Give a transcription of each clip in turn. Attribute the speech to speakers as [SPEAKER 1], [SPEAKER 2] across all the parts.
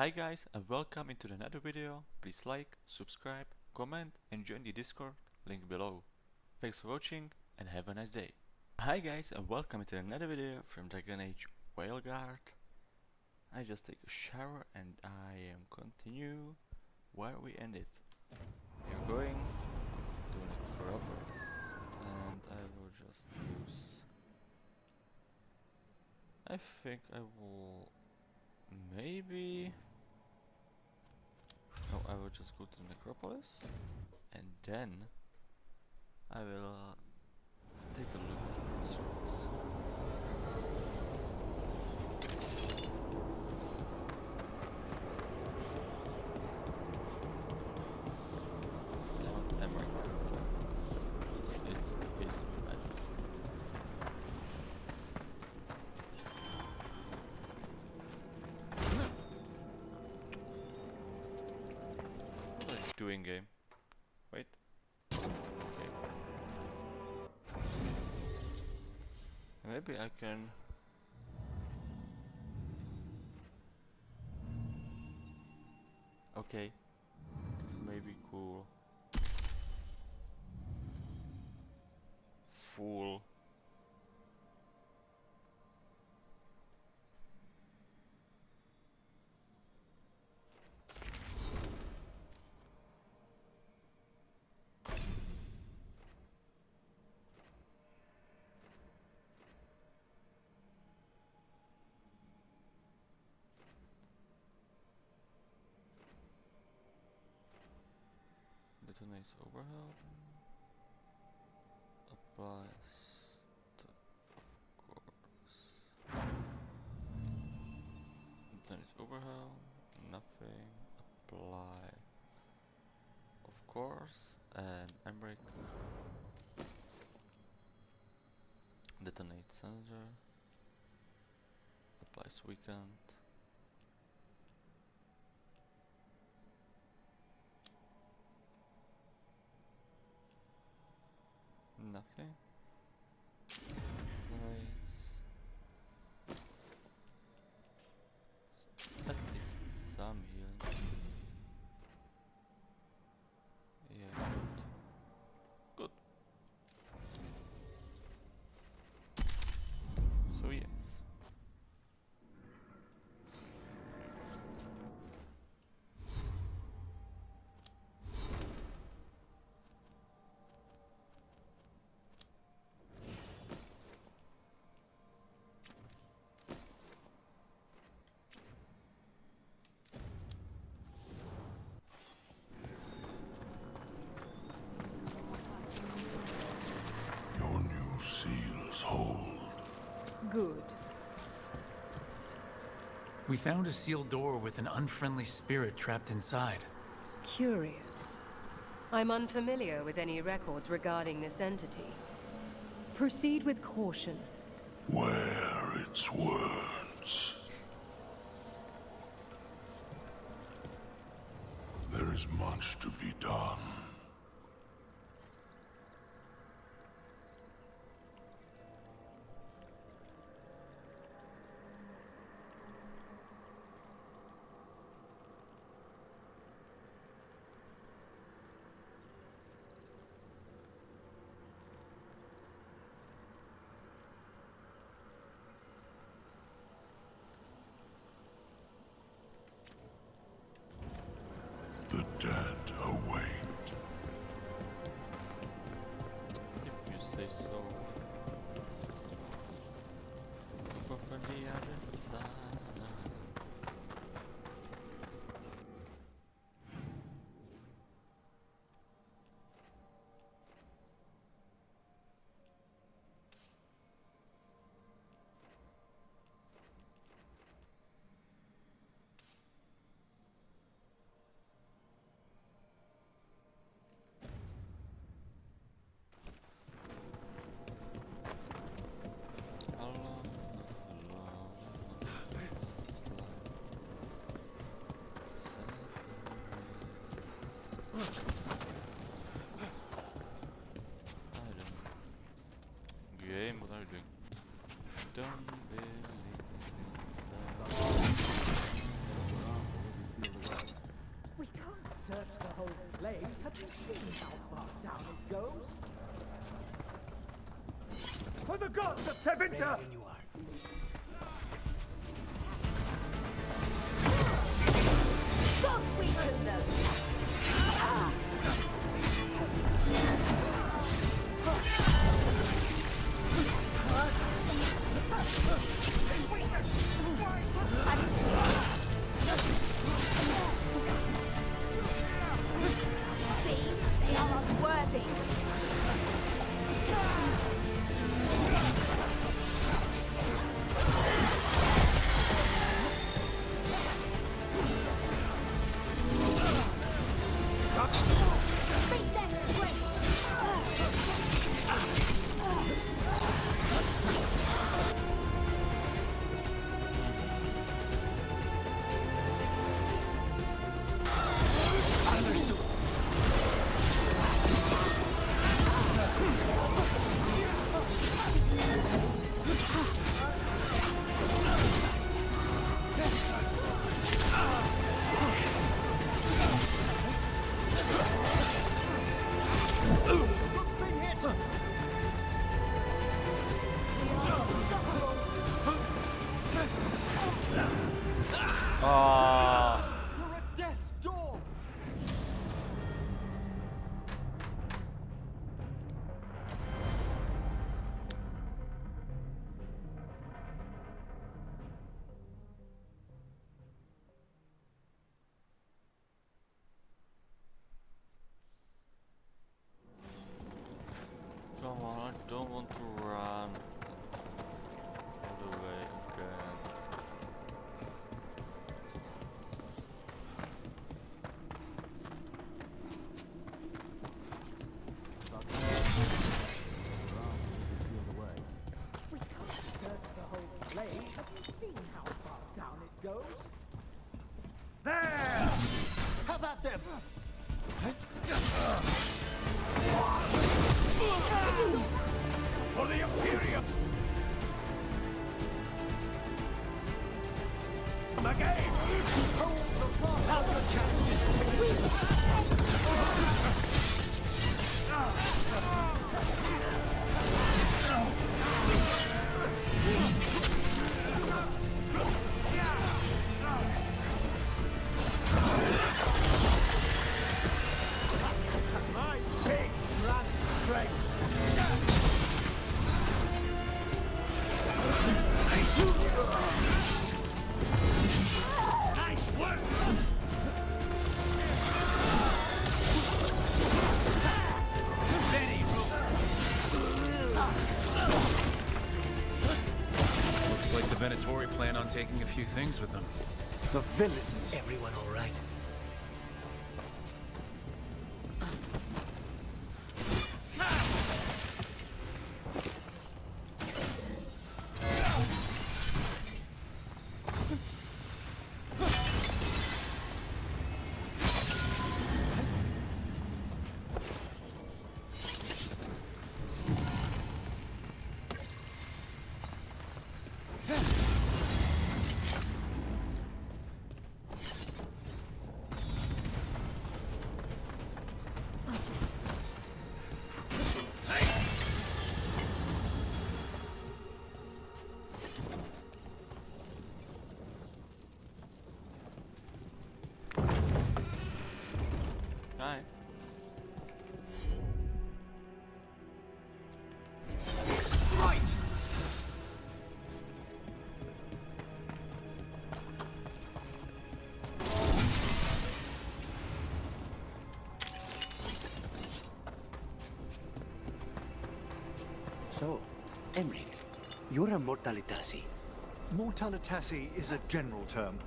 [SPEAKER 1] Hi guys and welcome into another video. Please like, subscribe, comment and join the Discord, link below. Thanks for watching and have a nice day. Hi guys and welcome into another video from Dragon Age Veilguard. I just take a shower and I am continue where we ended. We are going to Necropolis and I will just use... I think I will... maybe... no, I will just go to Necropolis and then I will take a look at the crossroads. I want Emmerich. It's his map. What are you doing, game? Wait. Okay. Maybe I can... okay. This may be cool. Fool. Detonates overhead. Applies to, of course. Detonates overhead. Nothing. Apply. Of course. And Emmerich. Detonate center. Applies weekend. Nothing. Detonates. At least some healing. Yeah, good. So yes.
[SPEAKER 2] Your new seals hold.
[SPEAKER 3] Good.
[SPEAKER 4] We found a sealed door with an unfriendly spirit trapped inside.
[SPEAKER 3] Curious. I'm unfamiliar with any records regarding this entity. Proceed with caution.
[SPEAKER 2] Wear its words. There is much to be done. The dead await.
[SPEAKER 1] If you say so. Go for the other side.
[SPEAKER 5] Blaze, have you seen how far down it goes? For the gods of Tevinter! When you are.
[SPEAKER 6] Gods weaken them! See, they are unworthy. Beat their strength.
[SPEAKER 1] Ah.
[SPEAKER 5] You're at death's door!
[SPEAKER 1] Come on, I don't want to run all the way again.
[SPEAKER 5] We can't search the whole blaze. Have you seen how far down it goes? There! Have at them! For the Imperium! Again! Hold the fort! Now's the chance! My big run strength! Nice work! Very
[SPEAKER 4] Looks like the Venatori plan on taking a few things with them.
[SPEAKER 5] The villains. Everyone all right?
[SPEAKER 1] Hi.
[SPEAKER 5] Right!
[SPEAKER 7] So, Emric, you're a Mortalitasi.
[SPEAKER 8] Mortalitasi is a general term.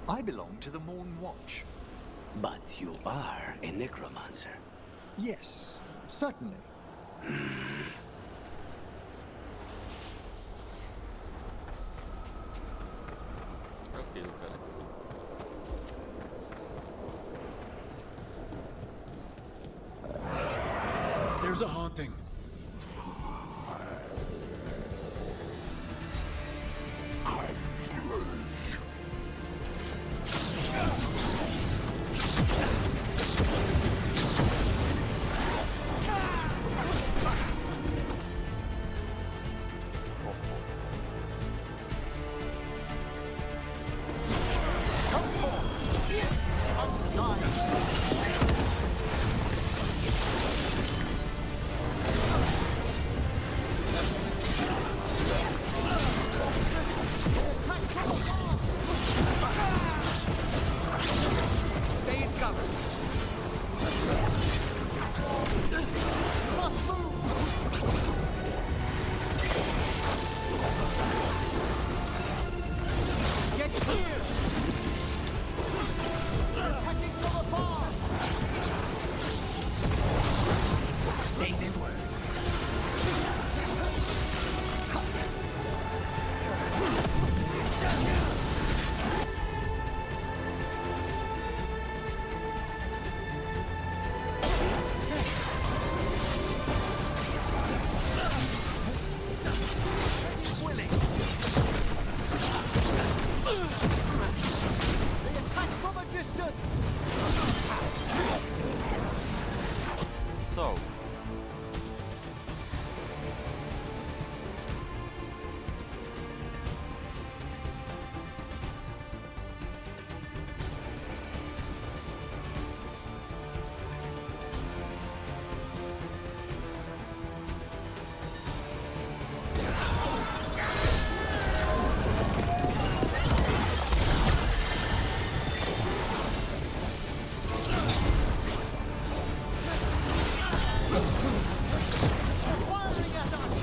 [SPEAKER 8] I belong to the Morn Watch.
[SPEAKER 7] But you are a necromancer.
[SPEAKER 8] Yes, certainly.
[SPEAKER 1] Okay, Lucas.
[SPEAKER 4] There's a haunting.
[SPEAKER 5] Stay in cover. Must move. Get clear. Attacking from afar.
[SPEAKER 7] Say the word.
[SPEAKER 5] Willing. They attack from a distance.
[SPEAKER 1] So,
[SPEAKER 5] Firing at us.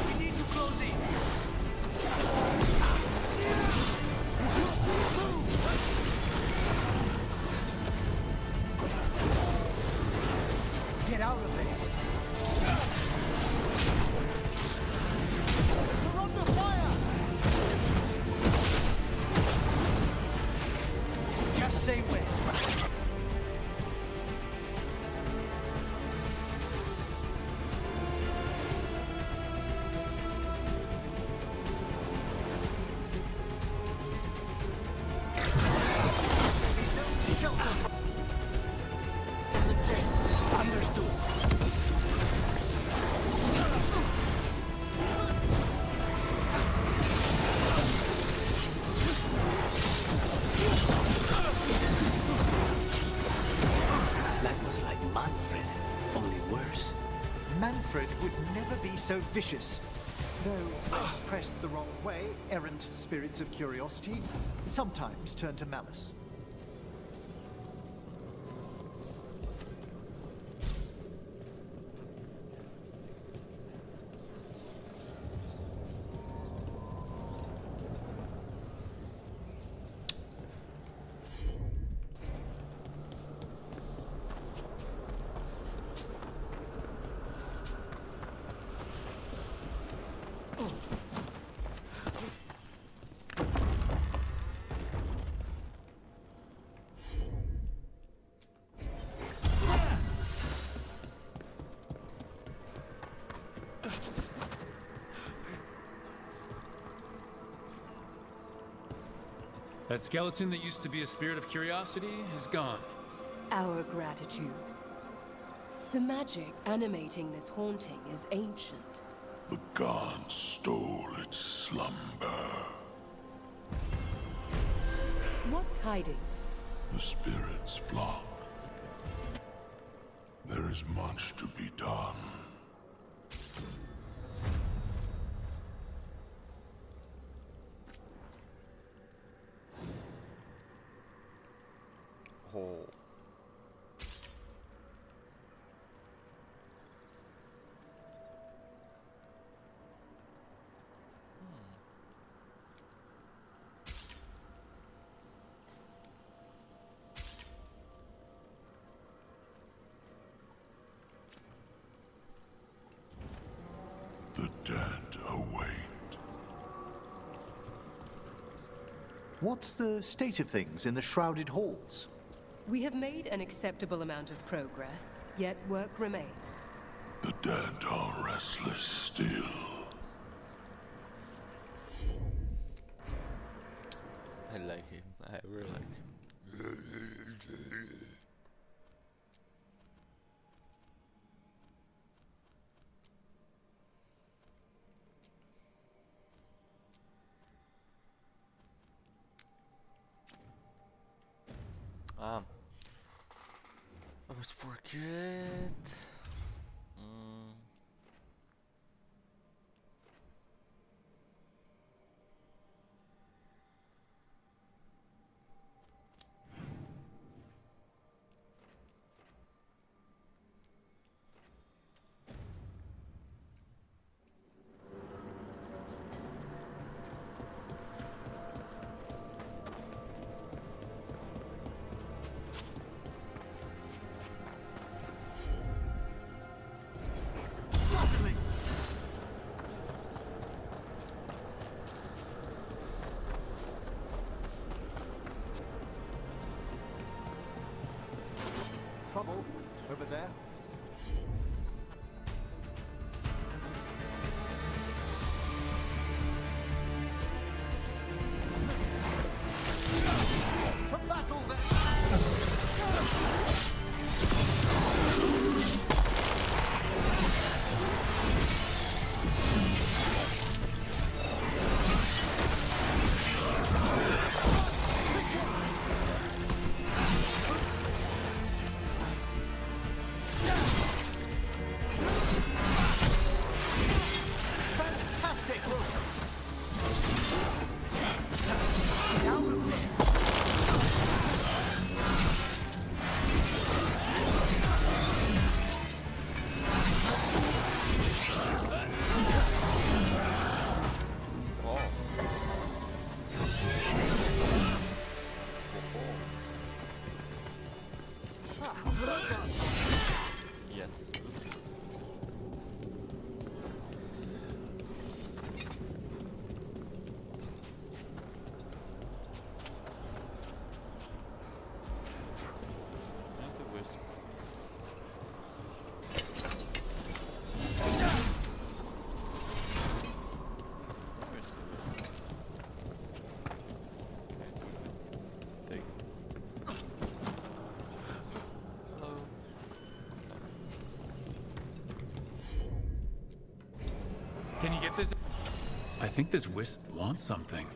[SPEAKER 5] We need to close in. Get out of there. We're under fire. Just say when. Shelter from the dead. Understood.
[SPEAKER 7] That was like Manfred, only worse.
[SPEAKER 8] Manfred would never be so vicious. Though, if pressed the wrong way, errant spirits of curiosity sometimes turn to malice.
[SPEAKER 4] That skeleton that used to be a spirit of curiosity is gone.
[SPEAKER 3] Our gratitude. The magic animating this haunting is ancient.
[SPEAKER 2] The gods stole its slumber.
[SPEAKER 3] What tidings?
[SPEAKER 2] The spirits flock. There is much to be done.
[SPEAKER 1] oh,
[SPEAKER 2] The dead await.
[SPEAKER 8] What's the state of things in the shrouded halls?
[SPEAKER 3] We have made an acceptable amount of progress, yet work remains.
[SPEAKER 2] The dead are restless still.
[SPEAKER 1] I like him. I really like him. I always forget.
[SPEAKER 8] Trouble over there. To battle then! Fantastic! Down the
[SPEAKER 1] Yes. And the wisp. Where's the wisp? Okay, take. Hello.
[SPEAKER 4] Can you get this? I think this wisp wants something.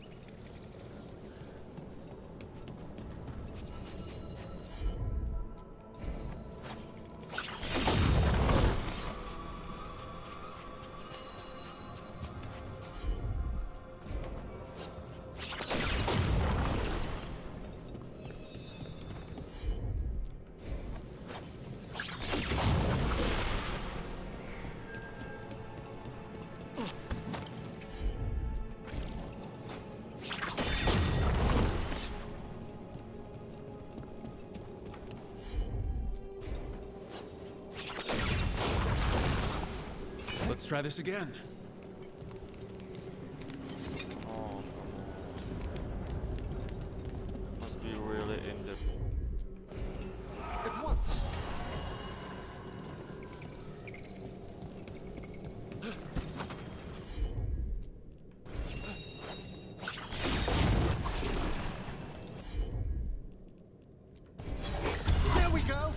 [SPEAKER 4] Let's try this again.
[SPEAKER 1] Oh, must be really in the.
[SPEAKER 8] at once. There we go.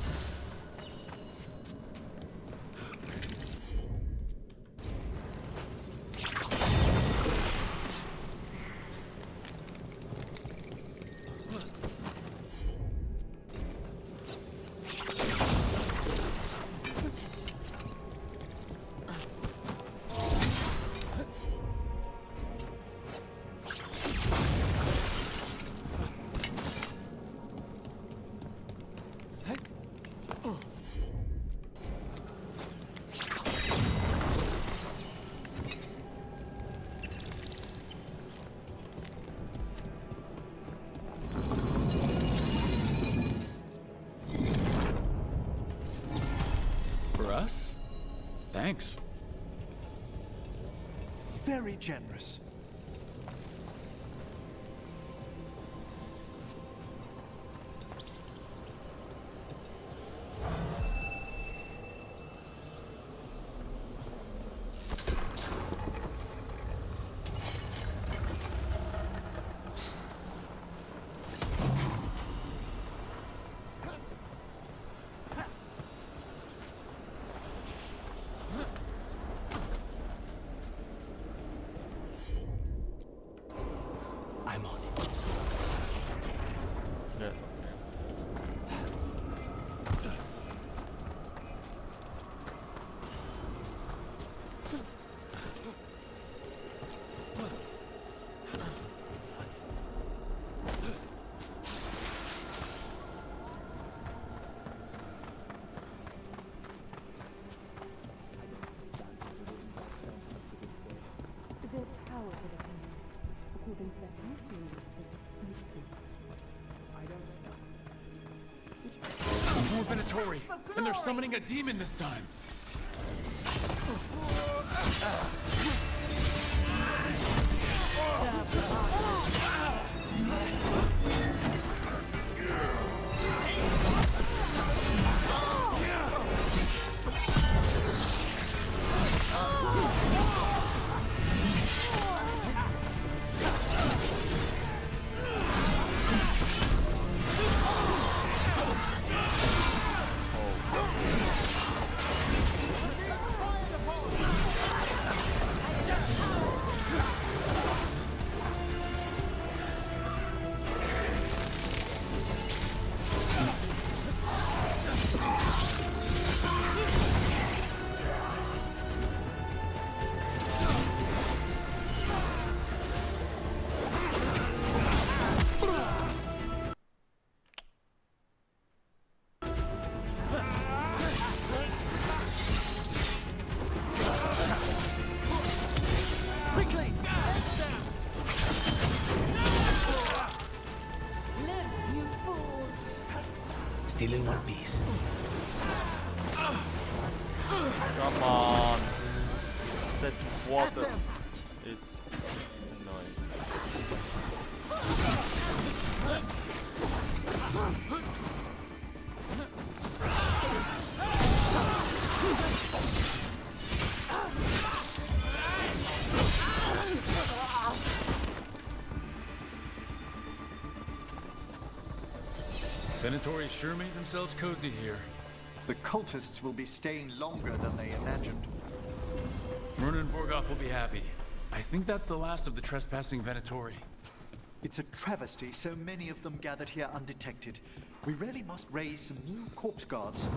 [SPEAKER 4] For us? Thanks.
[SPEAKER 8] Very generous.
[SPEAKER 4] More Venatori, and they're summoning a demon this time.
[SPEAKER 8] Quickly!
[SPEAKER 6] Live, you fools!
[SPEAKER 7] Still in one piece.
[SPEAKER 1] Come on. That water is annoying.
[SPEAKER 4] Venatori sure made themselves cozy here.
[SPEAKER 8] The cultists will be staying longer than they imagined.
[SPEAKER 4] Myrna and Vorgoth will be happy. I think that's the last of the trespassing Venatori.
[SPEAKER 8] It's a travesty so many of them gathered here undetected. We really must raise some new corpse guards.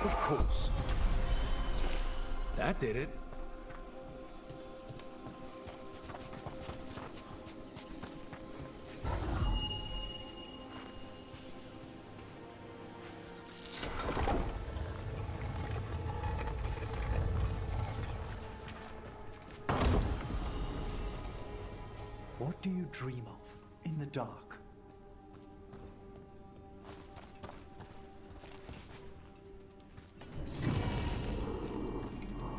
[SPEAKER 8] Of course.
[SPEAKER 4] That did it.
[SPEAKER 8] What do you dream of in the dark?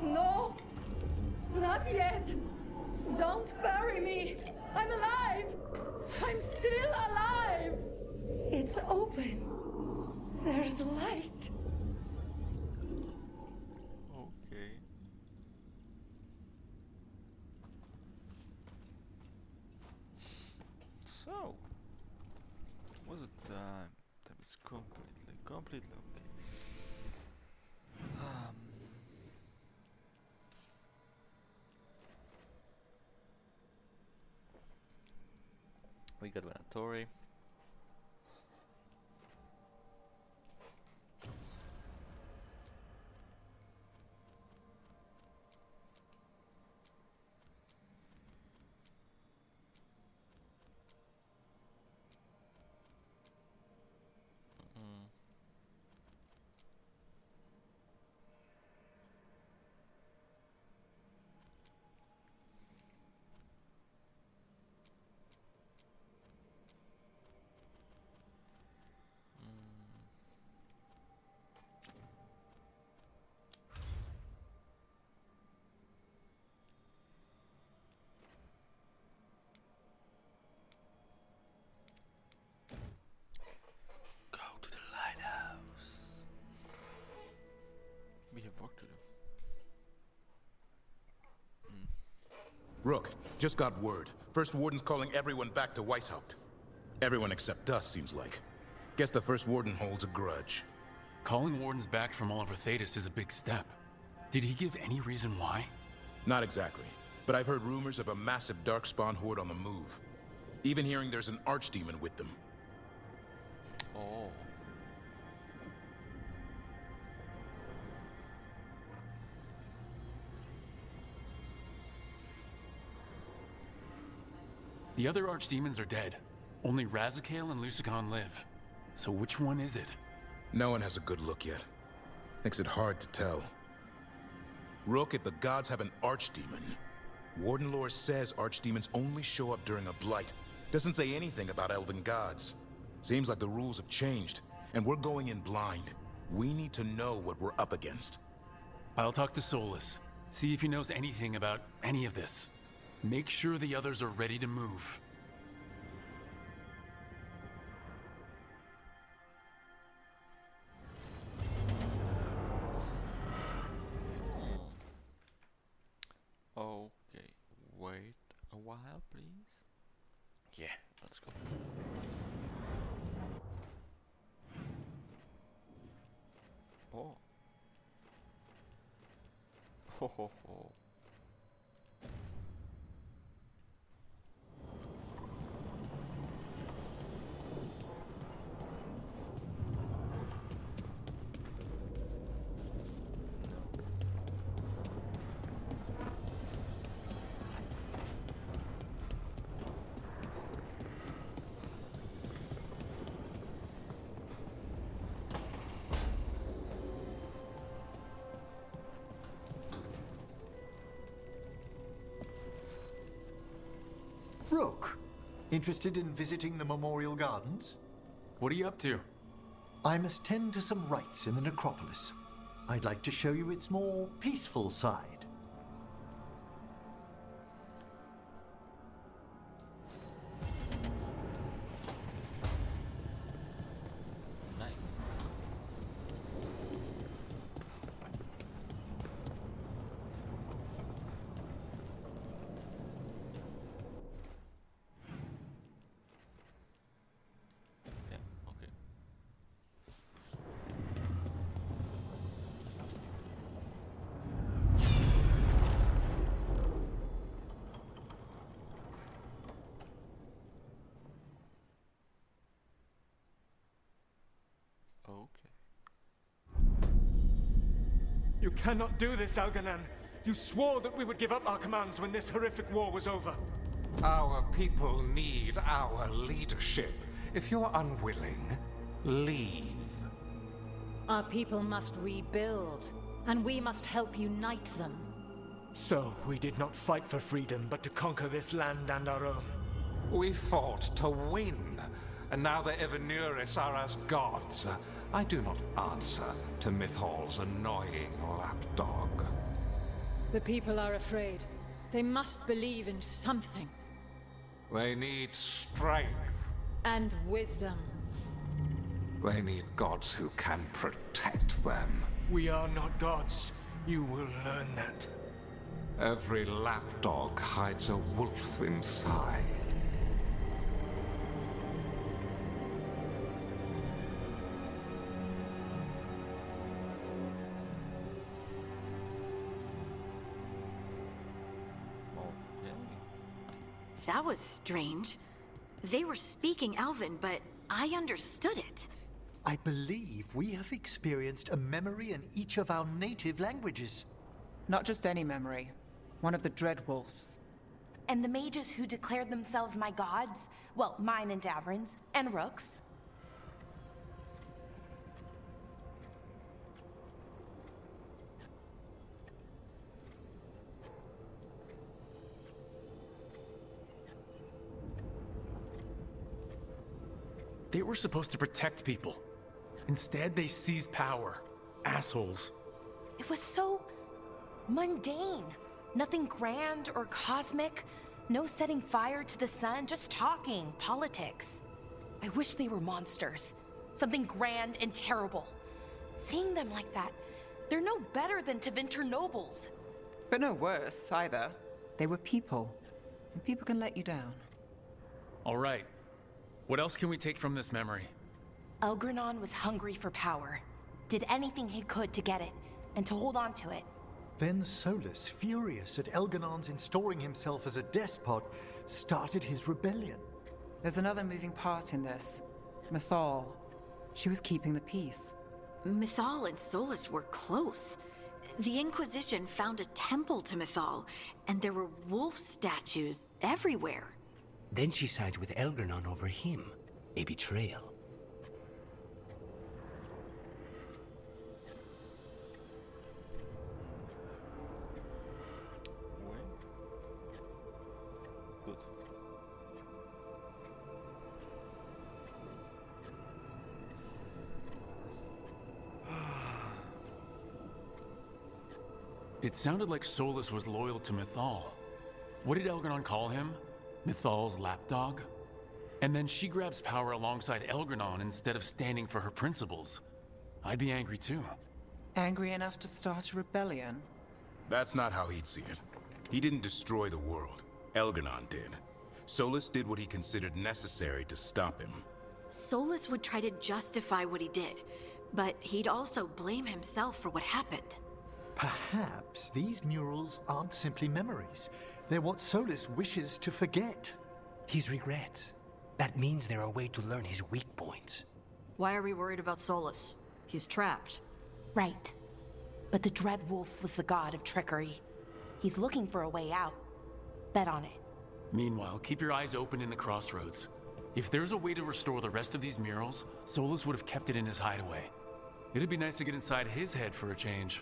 [SPEAKER 9] No! Not yet! Don't bury me! I'm alive! I'm still alive! It's open. There's light.
[SPEAKER 1] Okay. So, was it time? Time is completely okay. We got Venatori. Go to the lighthouse. We have work to do.
[SPEAKER 10] Rook, just got word. First Warden's calling everyone back to Weishaupt. Everyone except us, seems like. Guess the First Warden holds a grudge.
[SPEAKER 4] Calling wardens back from all over Thetis is a big step. Did he give any reason why?
[SPEAKER 10] Not exactly, but I've heard rumors of a massive Darkspawn horde on the move. Even hearing there's an archdemon with them.
[SPEAKER 1] Oh.
[SPEAKER 4] The other archdemons are dead. Only Razakale and Lusicon live. So which one is it?
[SPEAKER 10] No one has a good look yet. Makes it hard to tell. Rook, if the gods have an archdemon, Warden lore says archdemons only show up during a blight. Doesn't say anything about elven gods. Seems like the rules have changed, and we're going in blind. We need to know what we're up against.
[SPEAKER 4] I'll talk to Solus. See if he knows anything about any of this. Make sure the others are ready to move.
[SPEAKER 1] Okay, wait a while, please. Yeah, let's go. Oh. Ho ho ho.
[SPEAKER 8] Rook, interested in visiting the Memorial Gardens?
[SPEAKER 4] What are you up to?
[SPEAKER 8] I must tend to some rites in the necropolis. I'd like to show you its more peaceful side.
[SPEAKER 1] Nice. Yeah, okay. Okay.
[SPEAKER 11] You cannot do this, Algernon. You swore that we would give up our commands when this horrific war was over.
[SPEAKER 12] Our people need our leadership. If you're unwilling, leave.
[SPEAKER 13] Our people must rebuild, and we must help unite them.
[SPEAKER 11] So, we did not fight for freedom, but to conquer this land and our own.
[SPEAKER 12] We fought to win, and now the Evanuris are as gods. I do not answer to Mythal's annoying lapdog.
[SPEAKER 13] The people are afraid. They must believe in something.
[SPEAKER 12] They need strength.
[SPEAKER 13] And wisdom.
[SPEAKER 12] They need gods who can protect them.
[SPEAKER 11] We are not gods. You will learn that.
[SPEAKER 12] Every lapdog hides a wolf inside.
[SPEAKER 14] That was strange. They were speaking Elven, but I understood it.
[SPEAKER 8] I believe we have experienced a memory in each of our native languages.
[SPEAKER 15] Not just any memory. One of the Dreadwolves.
[SPEAKER 16] And the mages who declared themselves my gods? Well, mine and Davrin's, and Rook's.
[SPEAKER 4] They were supposed to protect people. Instead, they seized power. Assholes.
[SPEAKER 16] It was so mundane. Nothing grand or cosmic. No setting fire to the sun, just talking, politics. I wish they were monsters. Something grand and terrible. Seeing them like that, they're no better than Tevinter nobles.
[SPEAKER 15] But no worse, either. They were people. And people can let you down.
[SPEAKER 4] All right. What else can we take from this memory?
[SPEAKER 16] Elgranon was hungry for power. Did anything he could to get it, and to hold on to it.
[SPEAKER 8] Then Solus, furious at Elganon's installing himself as a despot, started his rebellion.
[SPEAKER 15] There's another moving part in this. Mythal. She was keeping the peace.
[SPEAKER 14] Mythal and Solus were close. The Inquisition found a temple to Mythal, and there were wolf statues everywhere.
[SPEAKER 7] Then she sides with Elgernon over him. A betrayal.
[SPEAKER 1] Good.
[SPEAKER 4] It sounded like Solus was loyal to Mythal. What did Elgernon call him? Mythal's lapdog? And then she grabs power alongside Elgernon instead of standing for her principles. I'd be angry too.
[SPEAKER 15] Angry enough to start a rebellion?
[SPEAKER 10] That's not how he'd see it. He didn't destroy the world. Elgernon did. Solus did what he considered necessary to stop him.
[SPEAKER 14] Solus would try to justify what he did, but he'd also blame himself for what happened.
[SPEAKER 8] Perhaps these murals aren't simply memories. They're what Solus wishes to forget.
[SPEAKER 7] His regret. That means they're a way to learn his weak points.
[SPEAKER 17] Why are we worried about Solus? He's trapped.
[SPEAKER 16] Right. But the Dreadwolf was the god of trickery. He's looking for a way out. Bet on it.
[SPEAKER 4] Meanwhile, keep your eyes open in the crossroads. If there's a way to restore the rest of these murals, Solus would have kept it in his hideaway. It'd be nice to get inside his head for a change.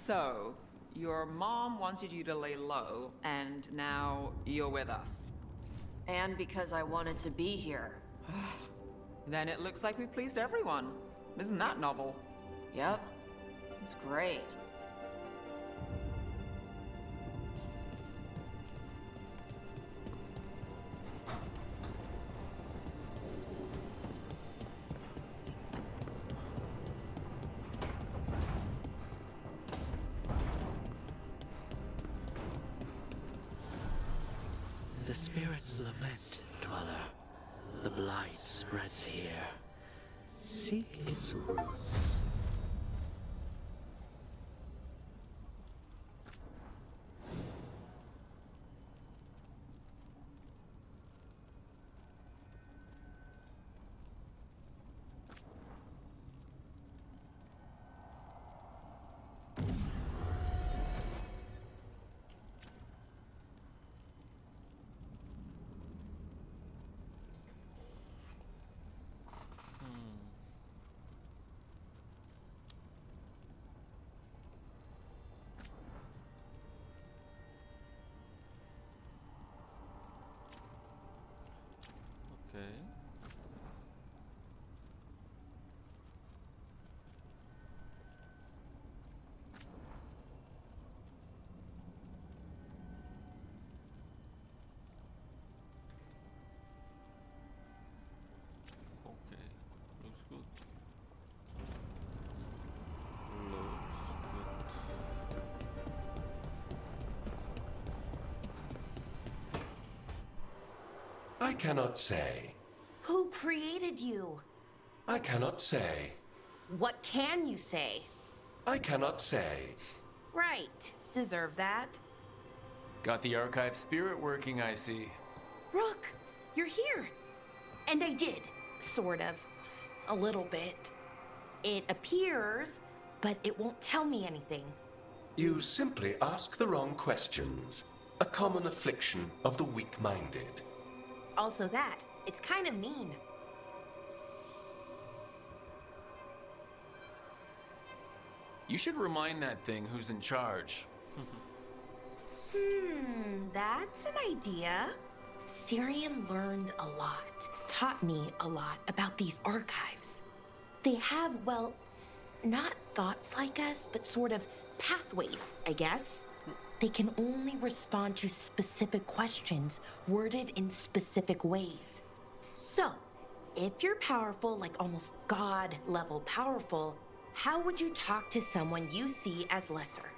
[SPEAKER 15] So, your mom wanted you to lay low, and now you're with us.
[SPEAKER 17] And because I wanted to be here.
[SPEAKER 15] Then it looks like we pleased everyone. Isn't that novel?
[SPEAKER 17] Yep. It's great.
[SPEAKER 7] The spirits lament, dweller. The blight spreads here. Seek its roots.
[SPEAKER 1] Okay. Okay, looks good. Looks good.
[SPEAKER 18] I cannot say.
[SPEAKER 16] Who created you?
[SPEAKER 18] I cannot say.
[SPEAKER 16] What can you say?
[SPEAKER 18] I cannot say.
[SPEAKER 16] Right. Deserve that.
[SPEAKER 4] Got the archive spirit working, I see.
[SPEAKER 16] Rook, you're here. And I did, sort of. A little bit. It appears, but it won't tell me anything.
[SPEAKER 18] You simply ask the wrong questions. A common affliction of the weak-minded.
[SPEAKER 16] Also that, it's kind of mean.
[SPEAKER 4] You should remind that thing who's in charge.
[SPEAKER 16] That's an idea. Syrian learned a lot, taught me a lot about these archives. They have, well, not thoughts like us, but sort of pathways, I guess. They can only respond to specific questions worded in specific ways. So, if you're powerful, like almost God-level powerful, how would you talk to someone you see as lesser?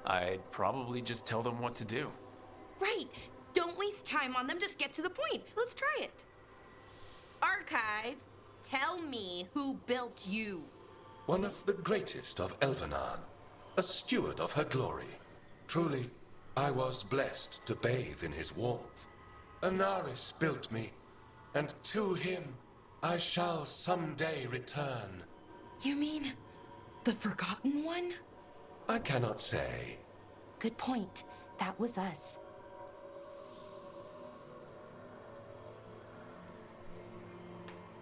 [SPEAKER 4] I'd probably just tell them what to do.
[SPEAKER 16] Right. Don't waste time on them, just get to the point. Let's try it. Archive, tell me who built you.
[SPEAKER 18] One of the greatest of Elvenar, a steward of her glory. Truly, I was blessed to bathe in his warmth. Anaris built me, and to him I shall someday return.
[SPEAKER 16] You mean the Forgotten One?
[SPEAKER 18] I cannot say.
[SPEAKER 16] Good point. That was us.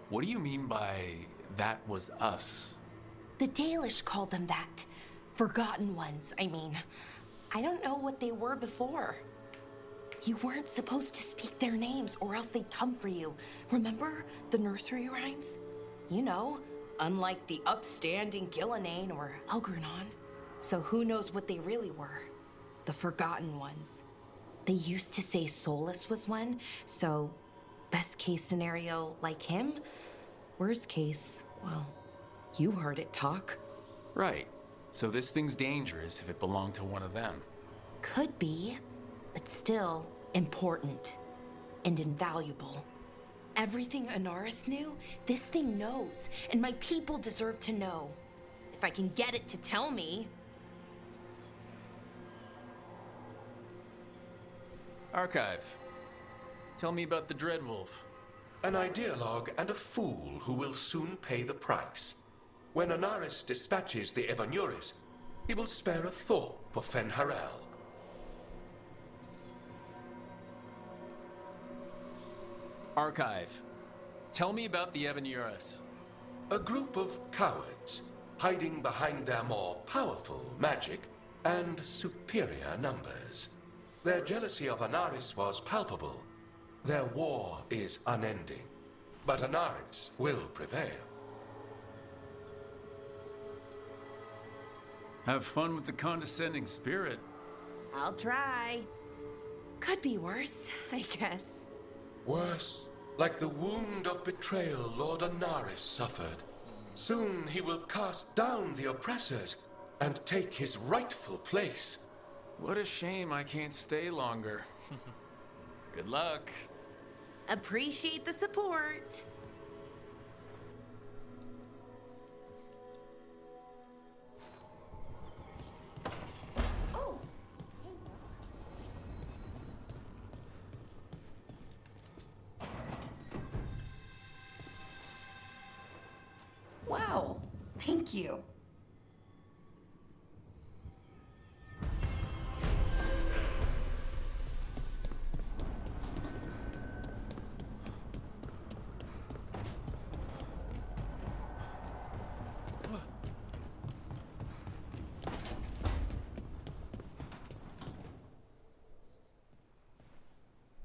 [SPEAKER 4] What do you mean by that was us?
[SPEAKER 16] The Dalish call them that. Forgotten Ones, I mean. I don't know what they were before. You weren't supposed to speak their names or else they'd come for you. Remember the nursery rhymes? You know, unlike the upstanding Gillenane or Elgranon. So who knows what they really were? The Forgotten Ones. They used to say Solus was one, so best case scenario like him. Worst case, well, you heard it talk.
[SPEAKER 4] Right. So this thing's dangerous if it belonged to one of them.
[SPEAKER 16] Could be, but still important and invaluable. Everything Anaris knew, this thing knows, and my people deserve to know. If I can get it to tell me.
[SPEAKER 4] Archive, tell me about the Dreadwolf.
[SPEAKER 18] An ideologue and a fool who will soon pay the price. When Anaris dispatches the Evanuris, he will spare a thought for Fen'Harel.
[SPEAKER 4] Archive, tell me about the Evanuris.
[SPEAKER 18] A group of cowards hiding behind their more powerful magic and superior numbers. Their jealousy of Anaris was palpable. Their war is unending, but Anaris will prevail.
[SPEAKER 4] Have fun with the condescending spirit.
[SPEAKER 16] I'll try. Could be worse, I guess.
[SPEAKER 18] Worse, like the wound of betrayal Lord Anaris suffered. Soon he will cast down the oppressors and take his rightful place.
[SPEAKER 4] What a shame I can't stay longer. Good luck.
[SPEAKER 16] Appreciate the support. Oh. Wow. Thank you.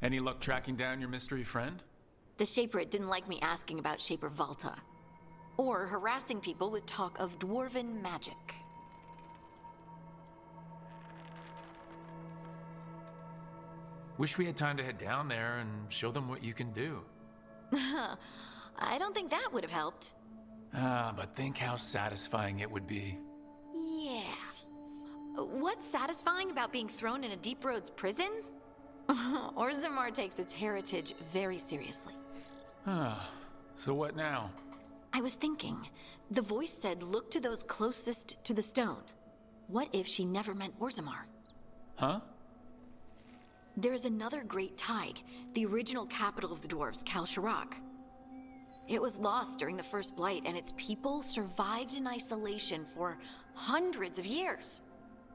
[SPEAKER 4] Any luck tracking down your mystery friend?
[SPEAKER 14] The Shaperate didn't like me asking about Shaper Valta, or harassing people with talk of dwarven magic.
[SPEAKER 4] Wish we had time to head down there and show them what you can do.
[SPEAKER 14] I don't think that would have helped.
[SPEAKER 4] But think how satisfying it would be.
[SPEAKER 14] Yeah. What's satisfying about being thrown in a Deep Roads prison? Orzammar takes its heritage very seriously.
[SPEAKER 4] So what now?
[SPEAKER 14] I was thinking, the voice said look to those closest to the stone. What if she never meant Orzammar?
[SPEAKER 4] Huh?
[SPEAKER 14] There is another great Tig, the original capital of the dwarves, Kalsharak. It was lost during the First Blight, and its people survived in isolation for hundreds of years.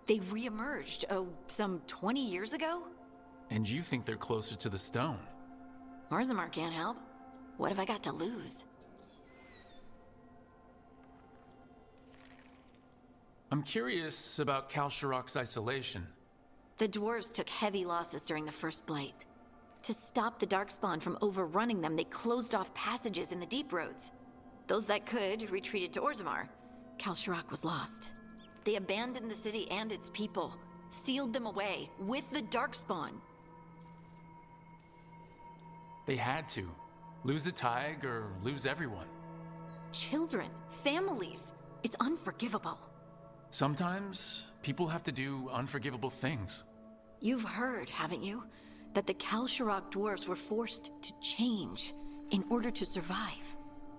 [SPEAKER 14] They re-emerged, some 20 years ago?
[SPEAKER 4] And you think they're closer to the stone?
[SPEAKER 14] Orzammar can't help. What have I got to lose?
[SPEAKER 4] I'm curious about Kalsharak's isolation.
[SPEAKER 14] The dwarves took heavy losses during the First Blight. To stop the Darkspawn from overrunning them, they closed off passages in the Deep Roads. Those that could retreated to Orzammar. Kalsharak was lost. They abandoned the city and its people, sealed them away with the Darkspawn.
[SPEAKER 4] They had to. Lose a Tig or lose everyone.
[SPEAKER 14] Children, families. It's unforgivable.
[SPEAKER 4] Sometimes people have to do unforgivable things.
[SPEAKER 14] You've heard, haven't you? That the Kalsharok dwarves were forced to change in order to survive.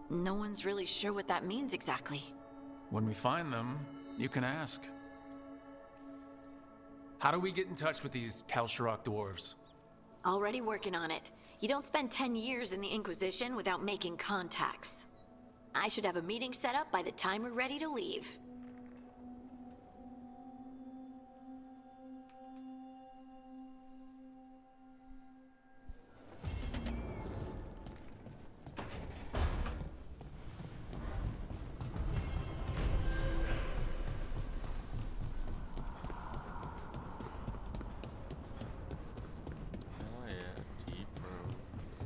[SPEAKER 14] No one's really sure what that means exactly.
[SPEAKER 4] When we find them, you can ask. How do we get in touch with these Kalsharok dwarves?
[SPEAKER 14] Already working on it. You don't spend 10 years in the Inquisition without making contacts. I should have a meeting set up by the time we're ready to leave.
[SPEAKER 1] Oh yeah, deep roads.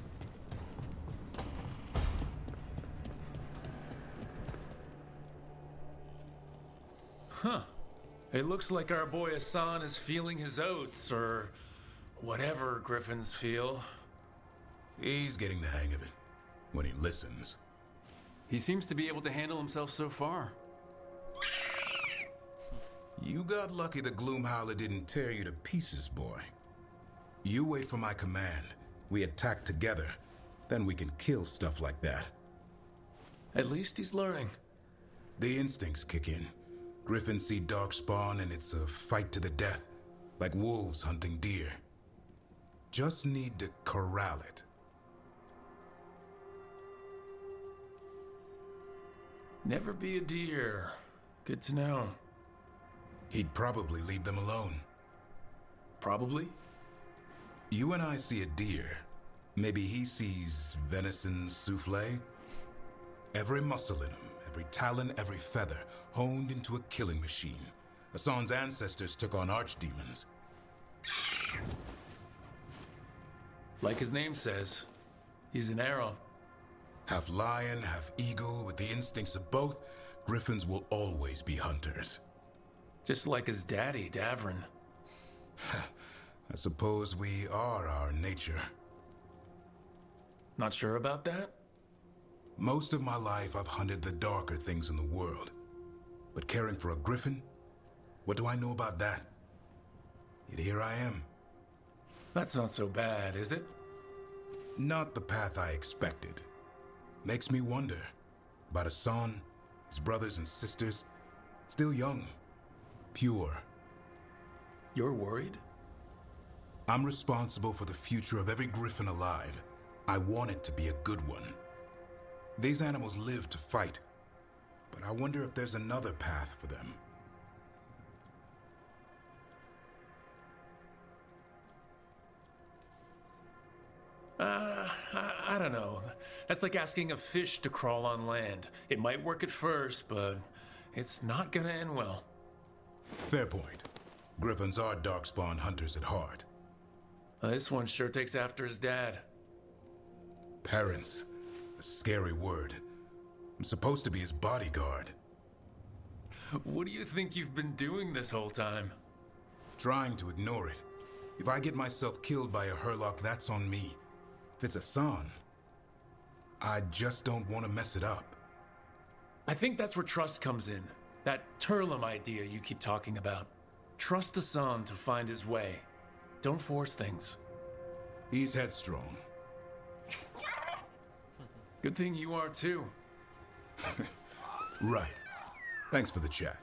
[SPEAKER 4] Huh. It looks like our boy Hassan is feeling his oats, or whatever griffins feel.
[SPEAKER 10] He's getting the hang of it, when he listens.
[SPEAKER 4] He seems to be able to handle himself so far.
[SPEAKER 10] You got lucky the Gloomhowler didn't tear you to pieces, boy. You wait for my command. We attack together. Then we can kill stuff like that.
[SPEAKER 4] At least he's learning.
[SPEAKER 10] The instincts kick in. Griffins see darkspawn and it's a fight to the death. Like wolves hunting deer. Just need to corral it.
[SPEAKER 4] Never be a deer. Good to know.
[SPEAKER 10] He'd probably leave them alone.
[SPEAKER 4] Probably?
[SPEAKER 10] You and I see a deer. Maybe he sees venison souffle. Every muscle in him, every talon, every feather, honed into a killing machine. Hassan's ancestors took on archdemons.
[SPEAKER 4] Like his name says, he's an arrow.
[SPEAKER 10] Half lion, half eagle, with the instincts of both, griffins will always be hunters.
[SPEAKER 4] Just like his daddy, Davrin.
[SPEAKER 10] I suppose we are our nature.
[SPEAKER 4] Not sure about that?
[SPEAKER 10] Most of my life I've hunted the darker things in the world. But caring for a griffin? What do I know about that? Yet here I am.
[SPEAKER 4] That's not so bad, is it?
[SPEAKER 10] Not the path I expected. Makes me wonder about Hassan, his brothers and sisters, still young, pure.
[SPEAKER 4] You're worried?
[SPEAKER 10] I'm responsible for the future of every griffin alive. I want it to be a good one. These animals live to fight, but I wonder if there's another path for them.
[SPEAKER 4] I don't know. That's like asking a fish to crawl on land. It might work at first, but it's not gonna end well.
[SPEAKER 10] Fair point. Griffins are darkspawn hunters at heart.
[SPEAKER 4] This one sure takes after his dad.
[SPEAKER 10] Parents. A scary word. I'm supposed to be his bodyguard.
[SPEAKER 4] What do you think you've been doing this whole time?
[SPEAKER 10] Trying to ignore it. If I get myself killed by a Hurlock, that's on me. If it's Hassan, I just don't want to mess it up.
[SPEAKER 4] I think that's where trust comes in. That Turlum idea you keep talking about. Trust Hassan to find his way. Don't force things.
[SPEAKER 10] He's headstrong.
[SPEAKER 4] Good thing you are too.
[SPEAKER 10] Right. Thanks for the chat.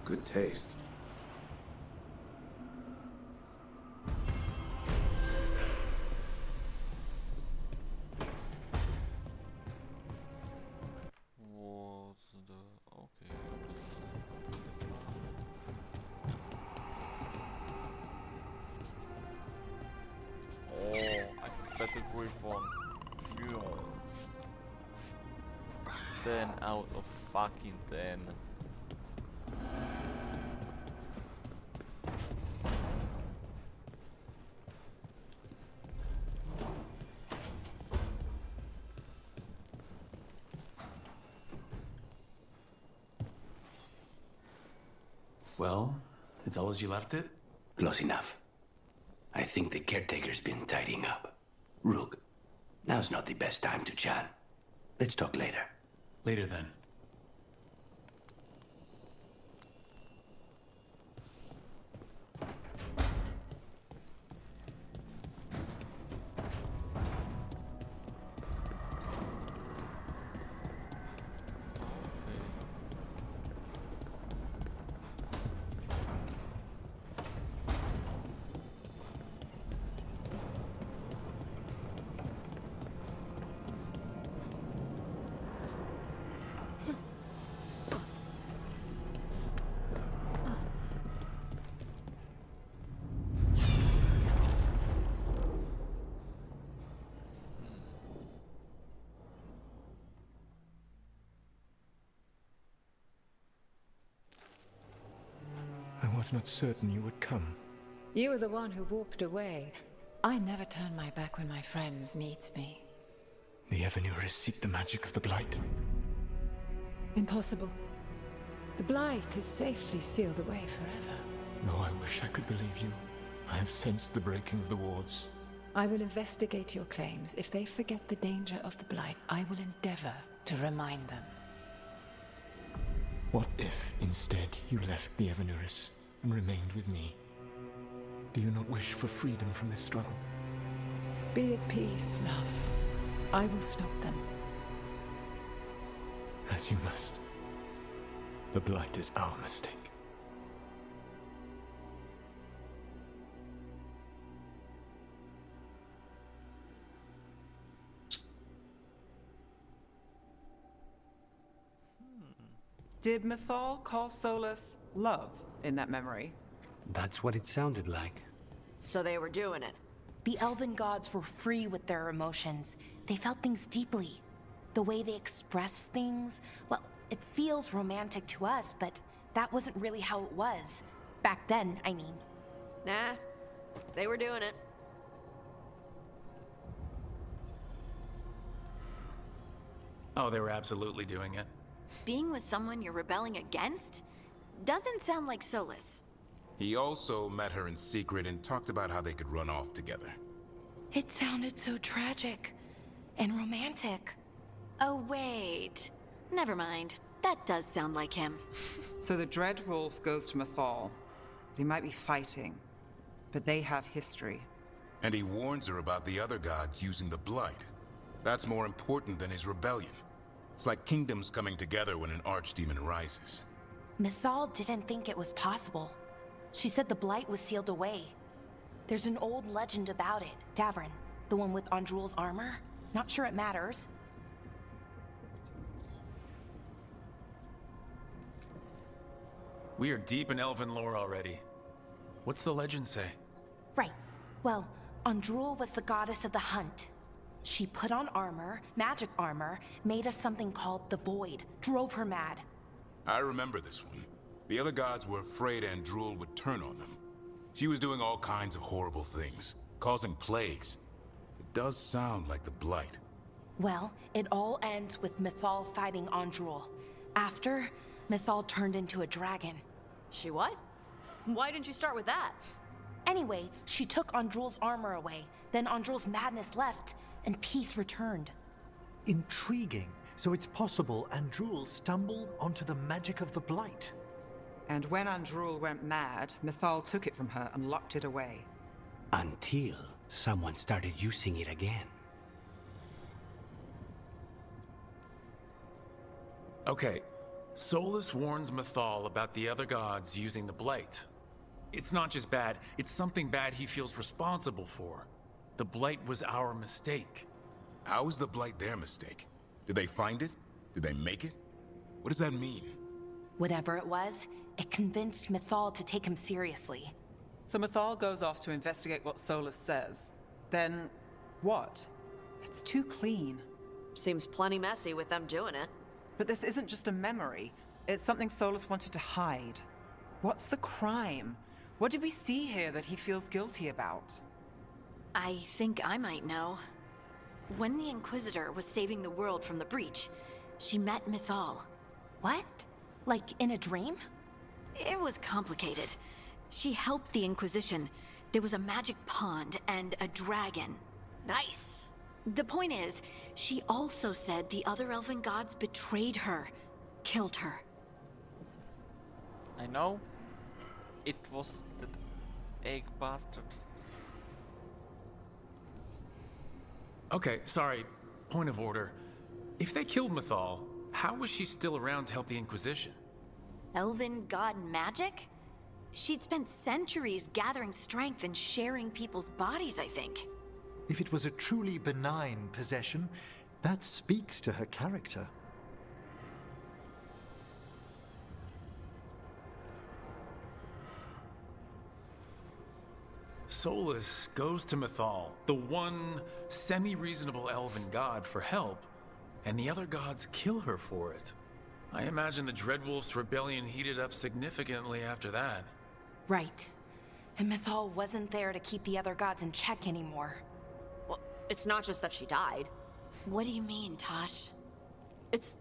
[SPEAKER 10] Good taste.
[SPEAKER 1] Better Griffon. Yeah. 10 out of fucking 10.
[SPEAKER 4] Well, it's all as you left it?
[SPEAKER 7] Close enough. I think the caretaker's been tidying up. Rook, now's not the best time to chat. Let's talk later.
[SPEAKER 4] Later then.
[SPEAKER 11] I was not certain you would come.
[SPEAKER 13] You were the one who walked away. I never turn my back when my friend needs me.
[SPEAKER 11] The Evanuris seek the magic of the Blight.
[SPEAKER 13] Impossible. The Blight is safely sealed away forever.
[SPEAKER 11] Though I wish I could believe you. I have sensed the breaking of the wards.
[SPEAKER 13] I will investigate your claims. If they forget the danger of the Blight, I will endeavor to remind them.
[SPEAKER 11] What if, instead, you left the Evanuris and remained with me? Do you not wish for freedom from this struggle?
[SPEAKER 13] Be at peace, love. I will stop them.
[SPEAKER 11] As you must. The Blight is our mistake.
[SPEAKER 15] Did Mythal call Solus love in that memory?
[SPEAKER 7] That's what it sounded like.
[SPEAKER 17] So they were doing it.
[SPEAKER 16] The elven gods were free with their emotions. They felt things deeply. The way they express things, well, it feels romantic to us, but that wasn't really how it was. Back then, I mean.
[SPEAKER 17] Nah, they were doing it.
[SPEAKER 4] Oh, they were absolutely doing it.
[SPEAKER 14] Being with someone you're rebelling against? Doesn't sound like Solus.
[SPEAKER 10] He also met her in secret and talked about how they could run off together.
[SPEAKER 16] It sounded so tragic and romantic.
[SPEAKER 14] Oh, wait. Never mind. That does sound like him.
[SPEAKER 15] So the Dreadwolf goes to Mythal. They might be fighting, but they have history.
[SPEAKER 10] And he warns her about the other gods using the Blight. That's more important than his rebellion. It's like kingdoms coming together when an archdemon rises.
[SPEAKER 16] Mythal didn't think it was possible. She said the Blight was sealed away. There's an old legend about it. Davrin, the one with Andrul's armor. Not sure it matters.
[SPEAKER 4] We are deep in elven lore already. What's the legend say?
[SPEAKER 16] Right. Well, Andrul was the goddess of the hunt. She put on armor, magic armor, made of something called the Void, drove her mad.
[SPEAKER 10] I remember this one. The other gods were afraid Andrul would turn on them. She was doing all kinds of horrible things, causing plagues. It does sound like the Blight.
[SPEAKER 16] Well, it all ends with Mythal fighting Andrul. After, Mythal turned into a dragon.
[SPEAKER 17] She what? Why didn't you start with that?
[SPEAKER 16] Anyway, she took Andrul's armor away. Then Andrul's madness left, and peace returned.
[SPEAKER 8] Intriguing. So it's possible Andrul stumbled onto the magic of the Blight.
[SPEAKER 15] And when Andrul went mad, Mythal took it from her and locked it away.
[SPEAKER 7] Until someone started using it again.
[SPEAKER 4] Okay, Solus warns Mythal about the other gods using the Blight. It's not just bad, it's something bad he feels responsible for. The Blight was our mistake.
[SPEAKER 10] How is the Blight their mistake? Did they find it? Did they make it? What does that mean?
[SPEAKER 16] Whatever it was, it convinced Mythal to take him seriously.
[SPEAKER 15] So Mythal goes off to investigate what Solus says. Then, what? It's too clean.
[SPEAKER 17] Seems plenty messy with them doing it.
[SPEAKER 15] But this isn't just a memory. It's something Solus wanted to hide. What's the crime? What did we see here that he feels guilty about?
[SPEAKER 14] I think I might know. When the Inquisitor was saving the world from the breach, she met Mythal.
[SPEAKER 16] What? Like in a dream?
[SPEAKER 14] It was complicated. She helped the Inquisition. There was a magic pond and a dragon.
[SPEAKER 17] Nice.
[SPEAKER 14] The point is, she also said the other elven gods betrayed her, killed her.
[SPEAKER 1] I know. It was that egg bastard.
[SPEAKER 4] Okay, sorry. Point of order. If they killed Mythal, how was she still around to help the Inquisition?
[SPEAKER 14] Elven god magic? She'd spent centuries gathering strength and sharing people's bodies, I think.
[SPEAKER 8] If it was a truly benign possession, that speaks to her character.
[SPEAKER 4] Solus goes to Mythal, the one semi-reasonable elven god, for help, and the other gods kill her for it. I imagine the Dreadwolf's rebellion heated up significantly after that.
[SPEAKER 16] Right. And Mythal wasn't there to keep the other gods in check anymore.
[SPEAKER 17] Well, it's not just that she died.
[SPEAKER 14] What do you mean, Tosh?
[SPEAKER 17] It's...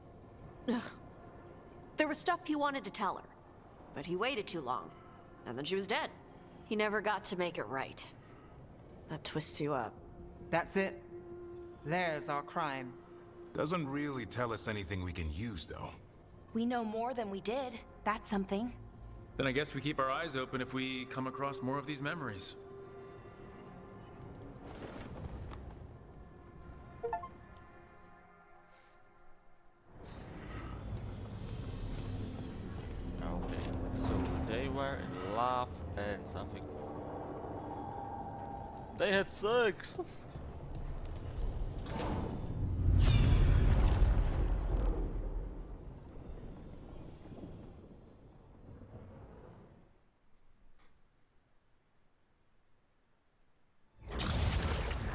[SPEAKER 17] Ugh. There was stuff he wanted to tell her, but he waited too long, and then she was dead. He never got to make it right. That twists you up.
[SPEAKER 15] That's it. There's our crime.
[SPEAKER 10] Doesn't really tell us anything we can use, though.
[SPEAKER 16] We know more than we did. That's something.
[SPEAKER 4] Then I guess we keep our eyes open if we come across more of these memories.
[SPEAKER 1] Okay, so they were in love and something. They had sex!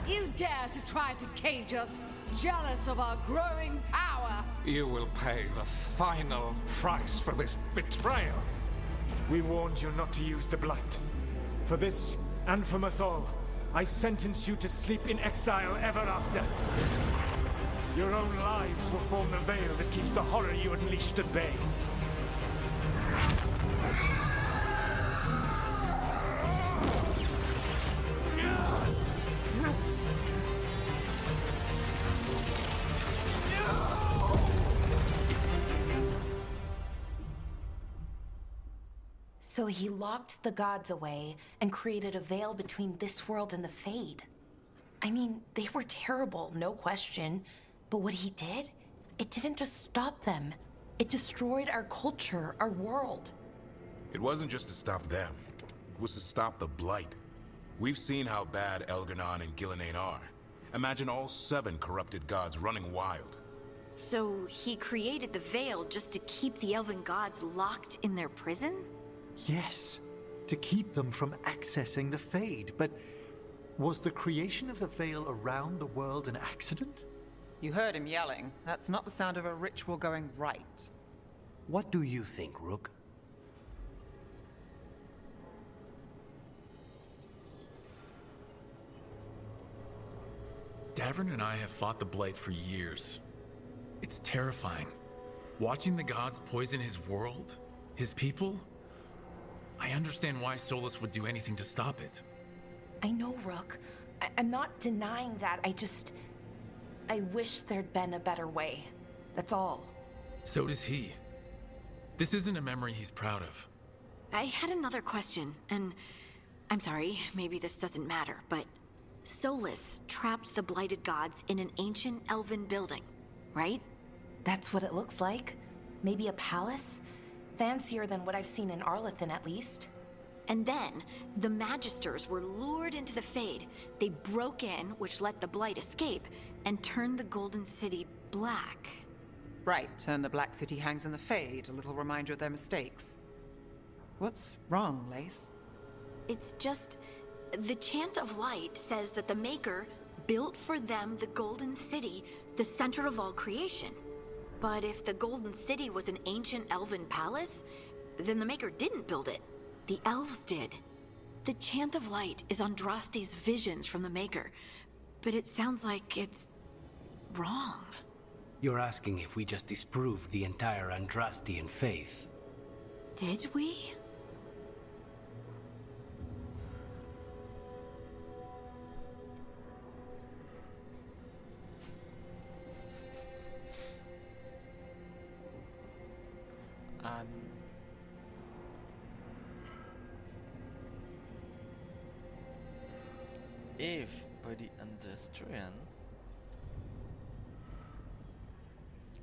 [SPEAKER 9] You dare to try to cage us, jealous of our growing power!
[SPEAKER 12] You will pay the final price for this betrayal.
[SPEAKER 11] We warned you not to use the Blight. For this, and for Mythal, I sentence you to sleep in exile ever after. Your own lives will form the veil that keeps the horror you unleashed at bay.
[SPEAKER 16] So he locked the gods away and created a veil between this world and the Fade. I mean, they were terrible, no question. But what he did, it didn't just stop them. It destroyed our culture, our world.
[SPEAKER 10] It wasn't just to stop them. It was to stop the Blight. We've seen how bad Elgar'nan and Gillenane are. Imagine all 7 corrupted gods running wild.
[SPEAKER 14] So he created the veil just to keep the elven gods locked in their prison?
[SPEAKER 8] Yes, to keep them from accessing the Fade. But was the creation of the veil around the world an accident?
[SPEAKER 15] You heard him yelling. That's not the sound of a ritual going right.
[SPEAKER 7] What do you think, Rook?
[SPEAKER 4] Davern and I have fought the Blight for years. It's terrifying. Watching the gods poison his world, his people. I understand why Solus would do anything to stop it.
[SPEAKER 16] I know, Rook. I'm not denying that. I wish there'd been a better way. That's all.
[SPEAKER 4] So does he. This isn't a memory he's proud of.
[SPEAKER 14] I had another question, and I'm sorry, maybe this doesn't matter, but Solus trapped the blighted gods in an ancient elven building, right?
[SPEAKER 16] That's what it looks like. Maybe a palace? Fancier than what I've seen in Arlethan, at least.
[SPEAKER 14] And then, the Magisters were lured into the Fade. They broke in, which let the Blight escape, and turned the Golden City black.
[SPEAKER 15] Right, and the Black City hangs in the Fade, a little reminder of their mistakes. What's wrong, Lace?
[SPEAKER 14] It's just... the Chant of Light says that the Maker built for them the Golden City, the center of all creation. But if the Golden City was an ancient elven palace, then the Maker didn't build it. The elves did. The Chant of Light is Andraste's visions from the Maker, but it sounds like it's wrong.
[SPEAKER 7] You're asking if we just disproved the entire Andrastian faith.
[SPEAKER 14] Did we?
[SPEAKER 1] if by the Andestrian,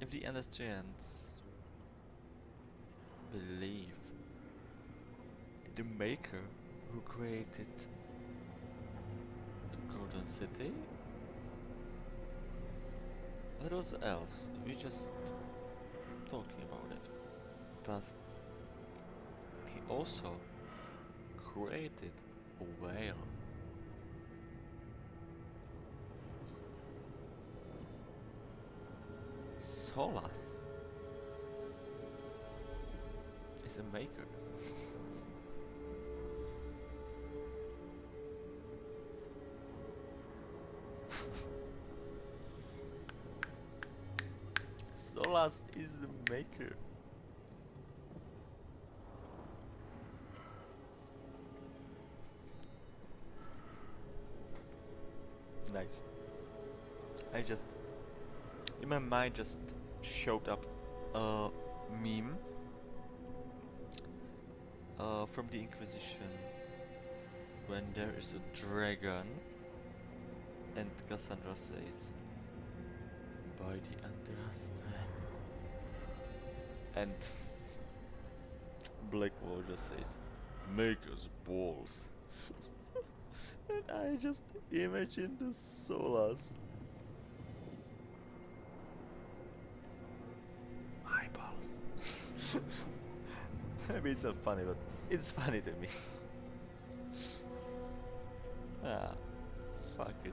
[SPEAKER 1] if the Andestrians believe in the maker who created the Golden City, that was the elves, we just talking about it, but he also created a whale. Solas is a maker. Solas is the maker. Nice. I just, in my mind, just showed up a meme from the Inquisition when there is a dragon and Cassandra says, by the Andraste, and Blackwall just says, make us balls. And I just imagine the Solas. My balls. Maybe it's not funny, but it's funny to me. Ah, fuck it.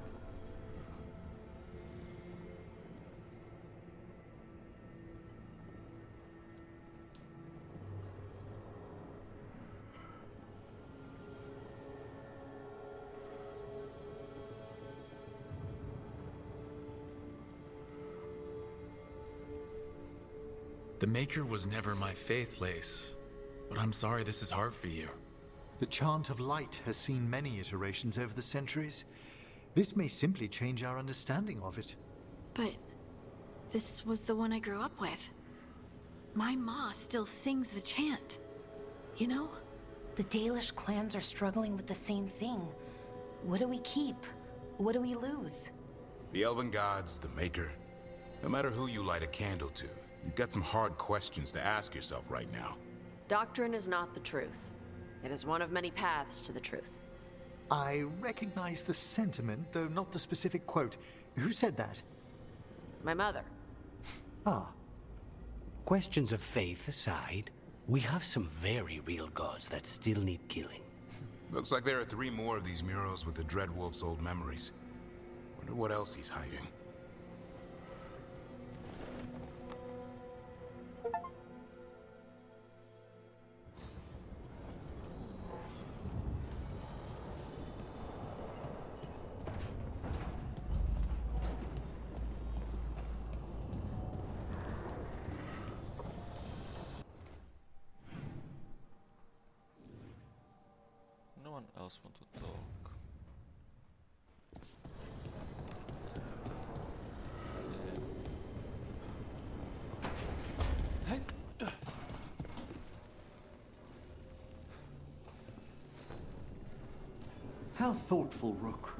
[SPEAKER 4] The Maker was never my faith, Lace. But I'm sorry this is hard for you.
[SPEAKER 8] The chant of light has seen many iterations over the centuries. This may simply change our understanding of it.
[SPEAKER 14] But this was the one I grew up with. My ma still sings the chant. You know?
[SPEAKER 16] The Dalish clans are struggling with the same thing. What do we keep? What do we lose?
[SPEAKER 10] The Elven Gods, the Maker. No matter who you light a candle to, you've got some hard questions to ask yourself right now.
[SPEAKER 17] Doctrine is not the truth. It is one of many paths to the truth.
[SPEAKER 8] I recognize the sentiment, though not the specific quote. Who said that?
[SPEAKER 17] My mother.
[SPEAKER 7] Ah. Questions of faith aside, we have some very real gods that still need killing.
[SPEAKER 10] Looks like there are 3 more of these murals with the Dreadwolf's old memories. Wonder what else he's hiding.
[SPEAKER 1] No one else want to talk.
[SPEAKER 8] How thoughtful, Rook.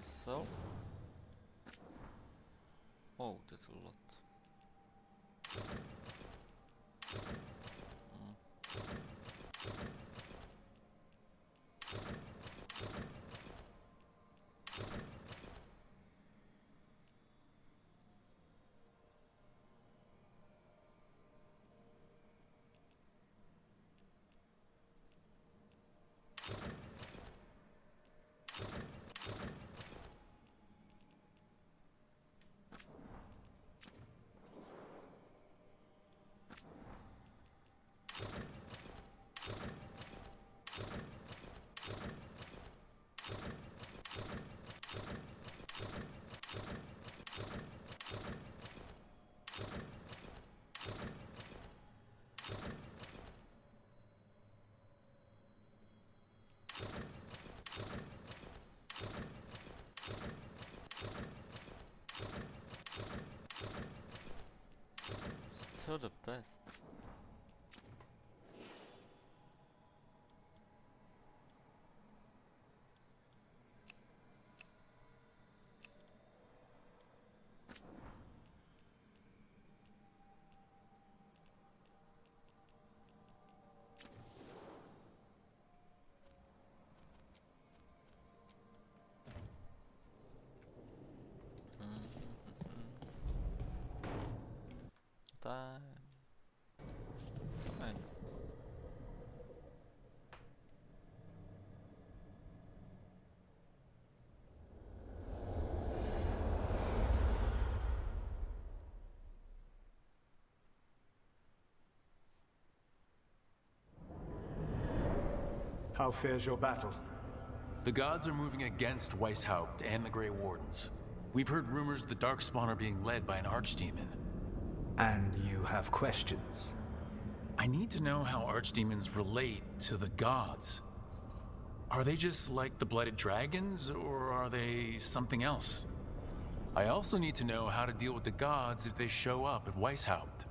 [SPEAKER 1] Self. Oh, that's a lot. Still the best. Time. Fine.
[SPEAKER 11] How fares your battle?
[SPEAKER 4] The gods are moving against Weishaupt and the Grey Wardens. We've heard rumors the Darkspawn are being led by an archdemon.
[SPEAKER 11] And you have questions?
[SPEAKER 4] I need to know how archdemons relate to the gods. Are they just like the Blooded Dragons, or are they something else? I also need to know how to deal with the gods if they show up at Weishaupt.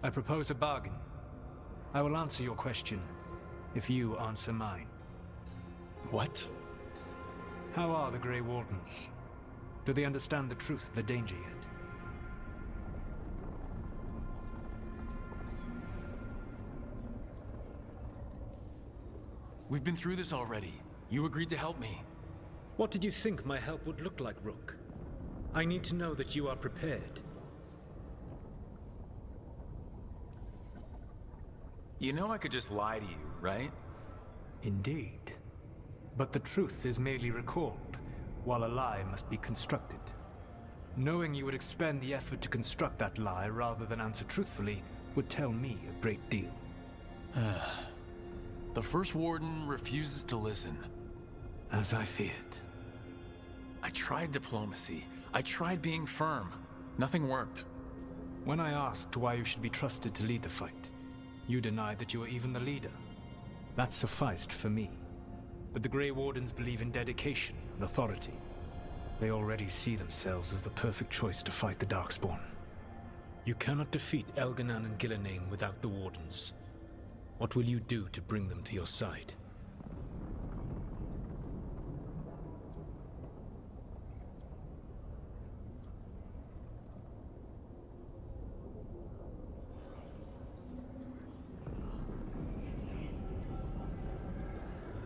[SPEAKER 11] I propose a bargain. I will answer your question if you answer mine.
[SPEAKER 4] What?
[SPEAKER 11] How are the Grey Wardens? Do they understand the truth of the danger yet?
[SPEAKER 4] We've been through this already. You agreed to help me.
[SPEAKER 11] What did you think my help would look like, Rook? I need to know that you are prepared.
[SPEAKER 4] You know I could just lie to you, right?
[SPEAKER 11] Indeed. But the truth is merely recalled, while a lie must be constructed. Knowing you would expend the effort to construct that lie rather than answer truthfully would tell me a great deal.
[SPEAKER 4] The First Warden refuses to listen.
[SPEAKER 11] As I feared.
[SPEAKER 4] I tried diplomacy. I tried being firm. Nothing worked.
[SPEAKER 11] When I asked why you should be trusted to lead the fight, you denied that you were even the leader. That sufficed for me. But the Grey Wardens believe in dedication and authority. They already see themselves as the perfect choice to fight the Darkspawn. You cannot defeat Elganan and Gillenane without the Wardens. What will you do to bring them to your side?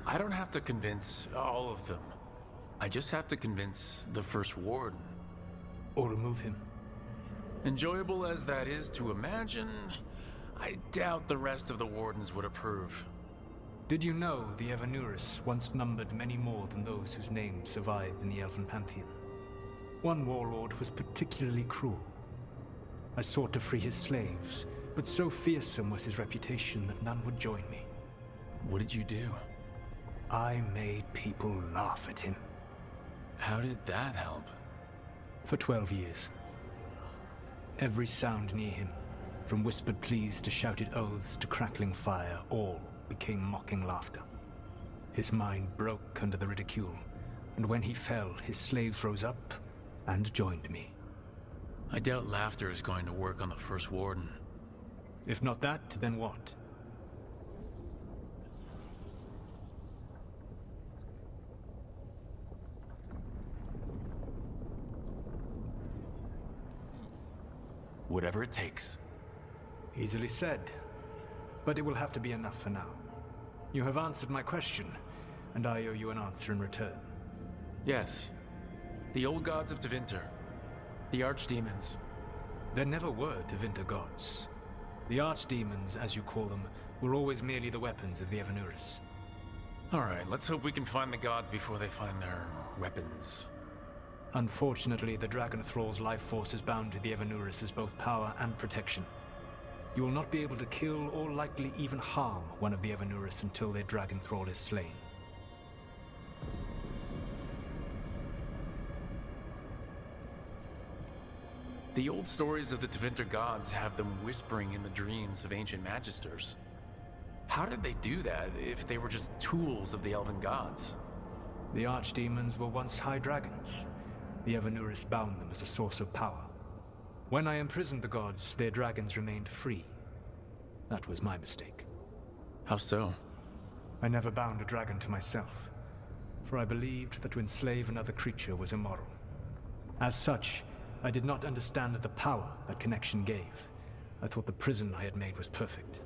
[SPEAKER 4] I don't have to convince all of them. I just have to convince the First Warden.
[SPEAKER 11] Or remove him.
[SPEAKER 4] Enjoyable as that is to imagine, I doubt the rest of the Wardens would approve.
[SPEAKER 11] Did you know the Evanuris once numbered many more than those whose names survive in the Elven Pantheon? One warlord was particularly cruel. I sought to free his slaves, but so fearsome was his reputation that none would join me.
[SPEAKER 4] What did you do?
[SPEAKER 11] I made people laugh at him.
[SPEAKER 4] How did that help?
[SPEAKER 11] For 12 years. Every sound near him, from whispered pleas to shouted oaths to crackling fire, all became mocking laughter. His mind broke under the ridicule, and when he fell, his slaves rose up and joined me.
[SPEAKER 4] I doubt laughter is going to work on the First Warden.
[SPEAKER 11] If not that, then what?
[SPEAKER 4] Whatever it takes.
[SPEAKER 11] Easily said. But it will have to be enough for now. You have answered my question, and I owe you an answer in return.
[SPEAKER 4] Yes. The old gods of Tevinter. The archdemons.
[SPEAKER 11] There never were Tevinter gods. The archdemons, as you call them, were always merely the weapons of the Evanuris.
[SPEAKER 4] Alright, let's hope we can find the gods before they find their weapons.
[SPEAKER 11] Unfortunately, the Dragon Thrall's life force is bound to the Evanuris as both power and protection. You will not be able to kill or likely even harm one of the Evanuris until their Dragon Thrall is slain.
[SPEAKER 4] The old stories of the Tevinter gods have them whispering in the dreams of ancient magisters. How did they do that if they were just tools of the elven gods?
[SPEAKER 11] The archdemons were once high dragons. The Evanuris bound them as a source of power. When I imprisoned the gods, their dragons remained free. That was my mistake.
[SPEAKER 4] How so?
[SPEAKER 11] I never bound a dragon to myself, for I believed that to enslave another creature was immoral. As such, I did not understand the power that connection gave. I thought the prison I had made was perfect.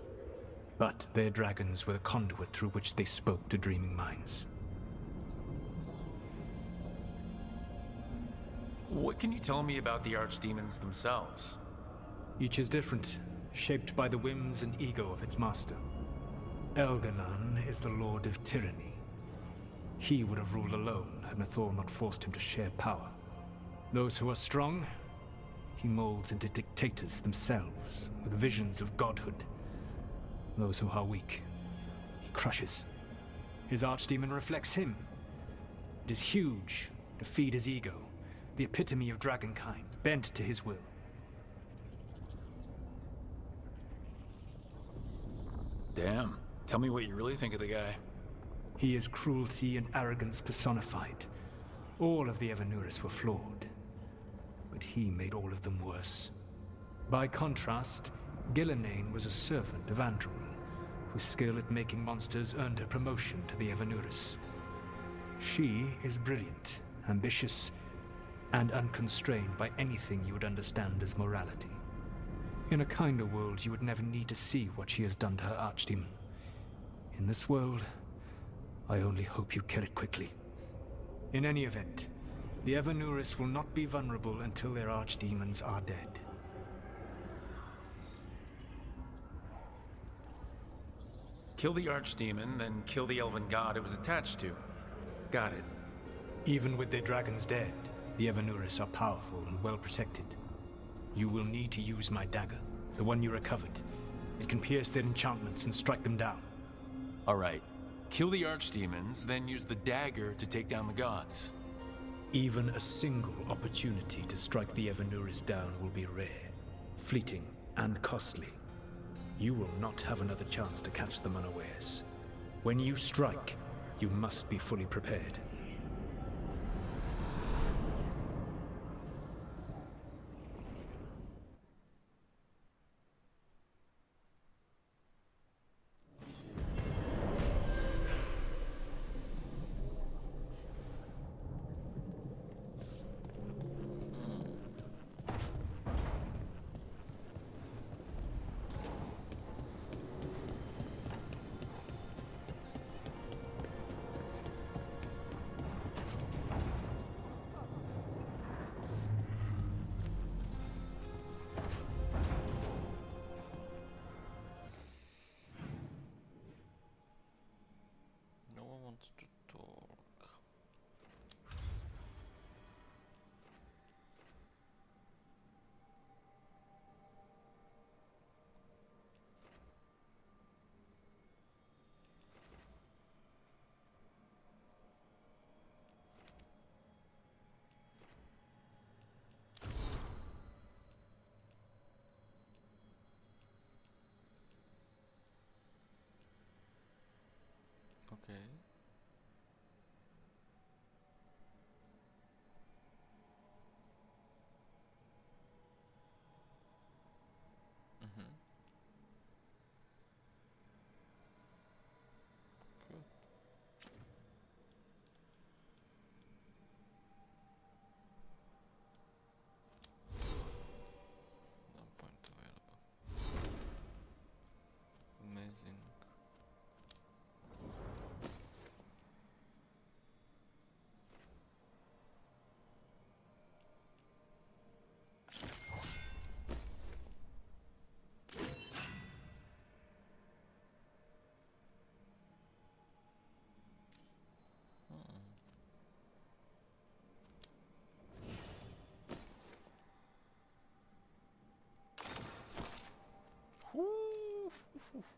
[SPEAKER 11] But their dragons were the conduit through which they spoke to dreaming minds.
[SPEAKER 4] What can you tell me about the archdemons themselves?
[SPEAKER 11] Each is different, shaped by the whims and ego of its master. Elganon is the Lord of Tyranny. He would have ruled alone had Mythal not forced him to share power. Those who are strong, he molds into dictators themselves, with visions of godhood. Those who are weak, he crushes. His archdemon reflects him. It is huge to feed his ego, the epitome of dragonkind, bent to his will.
[SPEAKER 4] Damn. Tell me what you really think of the guy.
[SPEAKER 11] He is cruelty and arrogance personified. All of the Evanuris were flawed, but he made all of them worse. By contrast, Gillenane was a servant of Andrul, whose skill at making monsters earned her promotion to the Evanuris. She is brilliant, ambitious, and unconstrained by anything you would understand as morality. In a kinder world, you would never need to see what she has done to her archdemon. In this world, I only hope you kill it quickly. In any event, the Evanuris will not be vulnerable until their archdemons are dead.
[SPEAKER 4] Kill the archdemon, then kill the elven god it was attached to. Got it.
[SPEAKER 11] Even with their dragons dead, the Evanuris are powerful and well protected. You will need to use my dagger, the one you recovered. It can pierce their enchantments and strike them down.
[SPEAKER 4] Alright. Kill the archdemons, then use the dagger to take down the gods.
[SPEAKER 11] Even a single opportunity to strike the Evanuris down will be rare, fleeting, and costly. You will not have another chance to catch them unawares. When you strike, you must be fully prepared.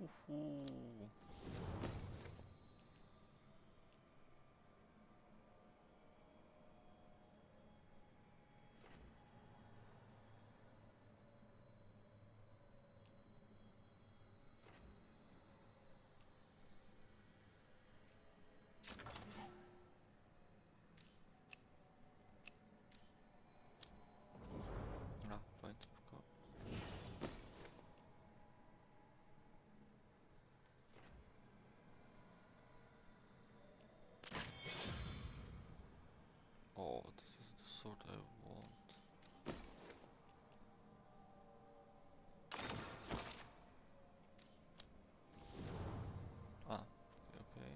[SPEAKER 1] Ooh. Ah, point of course. Oh, this is the sword I want. Ah, okay.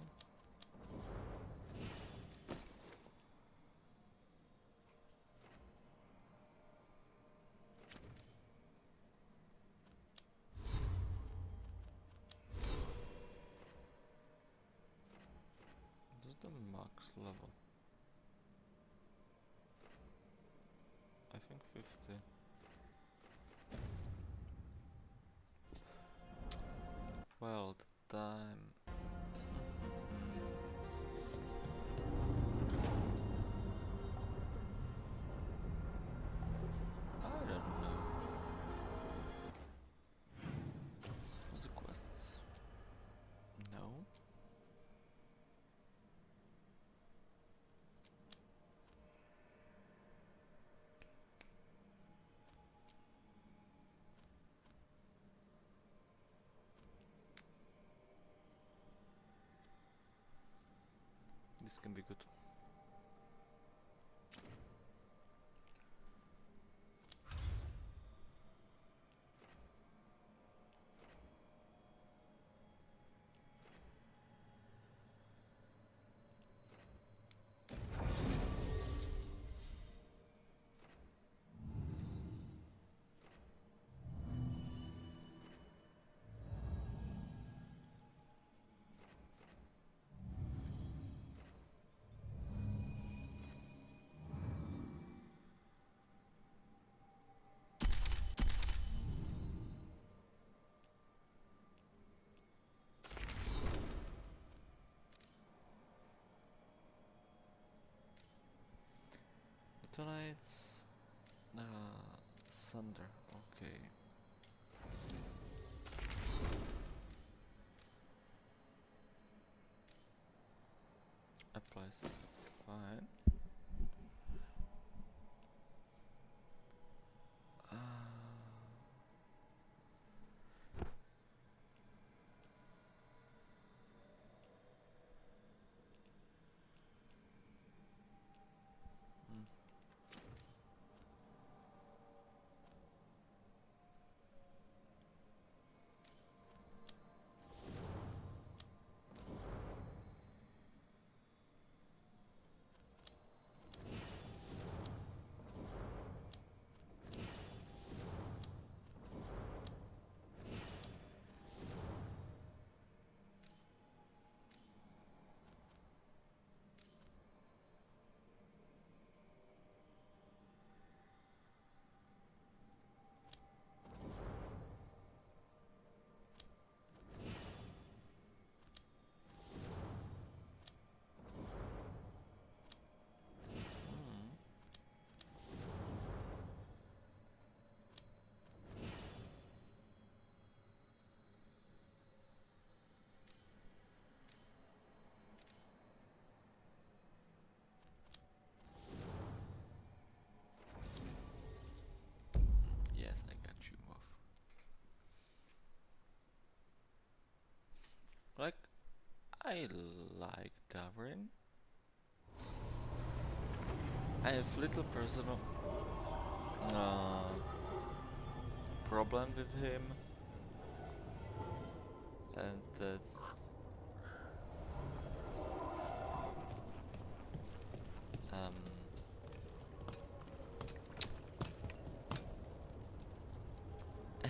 [SPEAKER 1] This is the max level. I think 50. Well, the time. I don't know. What's the quests? No. This can be good. Tonight's Sunder, okay. Applies fine. Yes, I got you, Muff. Like, I like Davrin. I have little personal problem with him, and that's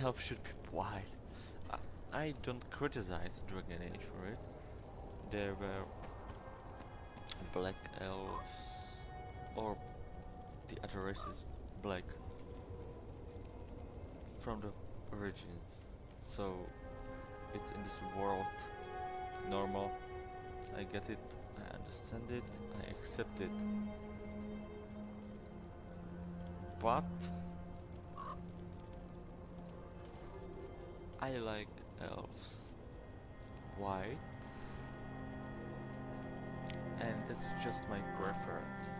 [SPEAKER 1] elf should be white. I don't criticize Dragon Age for it. There were black elves, or the other race is black from the origins. So it's in this world normal. I get it, I understand it, I accept it. But I like elves white, and that's just my preference.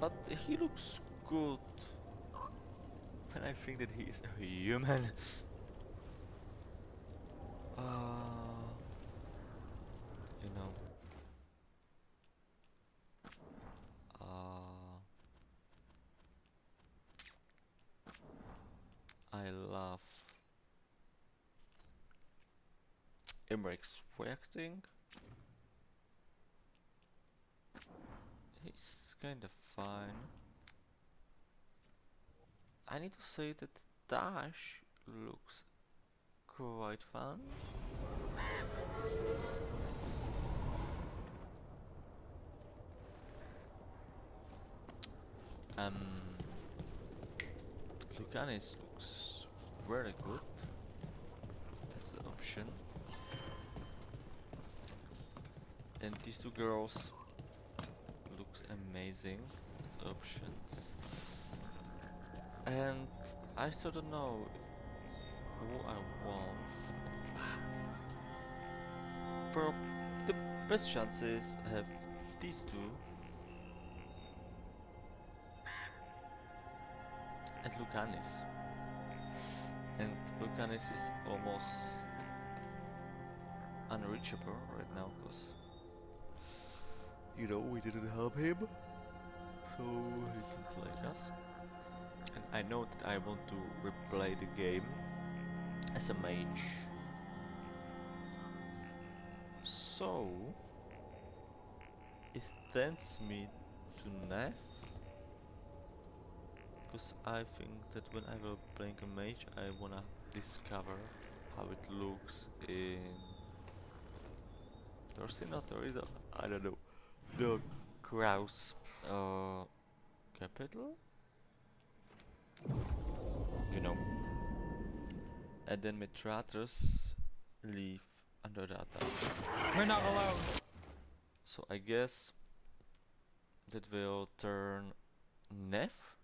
[SPEAKER 1] But he looks good when I think that he is a human. You know. I love Emmerich reacting. He's kind of fine. I need to say that Dash looks quite fun. Lucanis looks very good as an option. And these two girls looks amazing as options. And I still don't know who I want. But the best chances have these two and Lucanis. And Lucanis is almost unreachable right now because, you know, we didn't help him, so he didn't like us. And I know that I want to replay the game as a mage. So it tempts me to Neff, because I think that when I will playing a mage, I wanna discover how it looks in Torsinatories, I don't know, the Kraus capital, you know. And then Mitratus leave under that.
[SPEAKER 15] We're not alone.
[SPEAKER 1] So I guess that will turn Neff,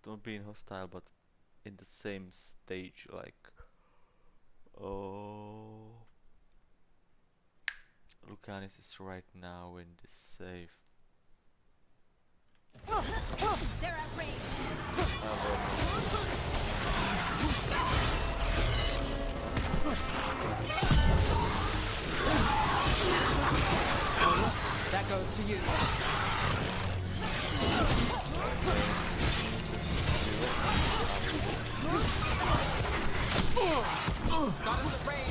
[SPEAKER 1] don't be in hostile, but in the same stage, like Lucanis is right now in the safe.
[SPEAKER 6] They're at range.
[SPEAKER 15] That goes to you. Got us at range.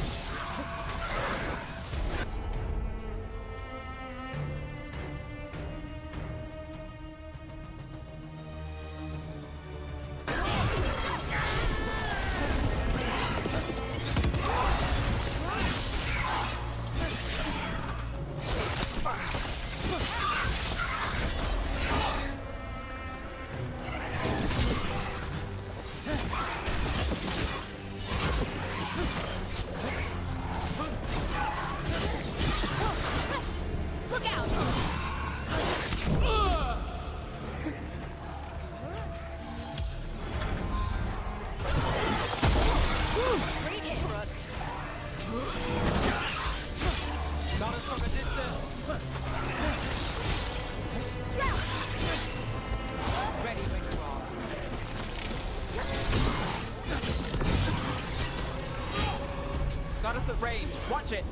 [SPEAKER 15] At range. Watch it.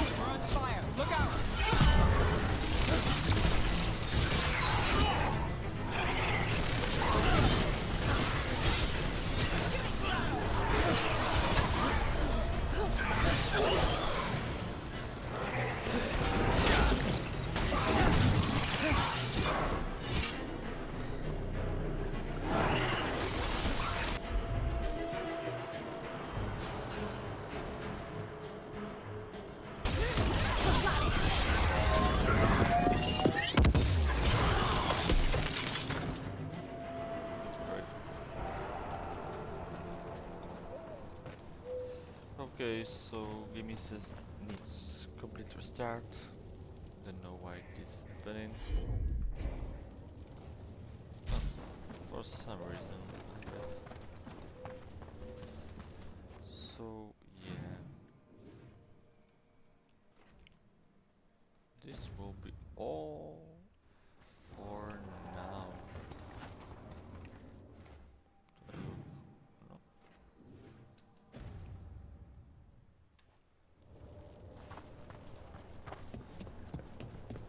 [SPEAKER 15] We're on fire. Look out.
[SPEAKER 1] so game needs complete restart. Don't know why this is happening. For some reason, I guess. So yeah, this will be all for now. No.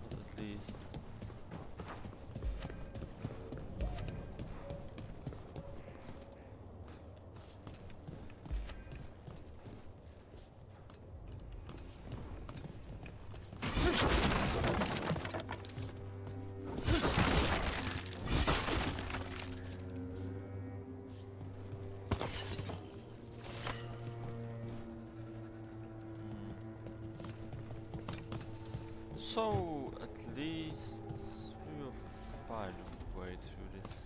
[SPEAKER 1] But at least so at least we will find a way through this.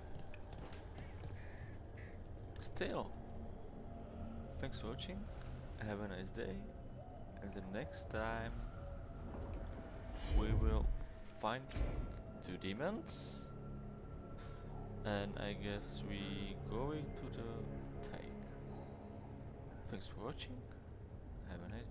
[SPEAKER 1] Still, thanks for watching, have a nice day, and the next time we will find 2 demons, and I guess we going to the take. Thanks for watching, have a nice day.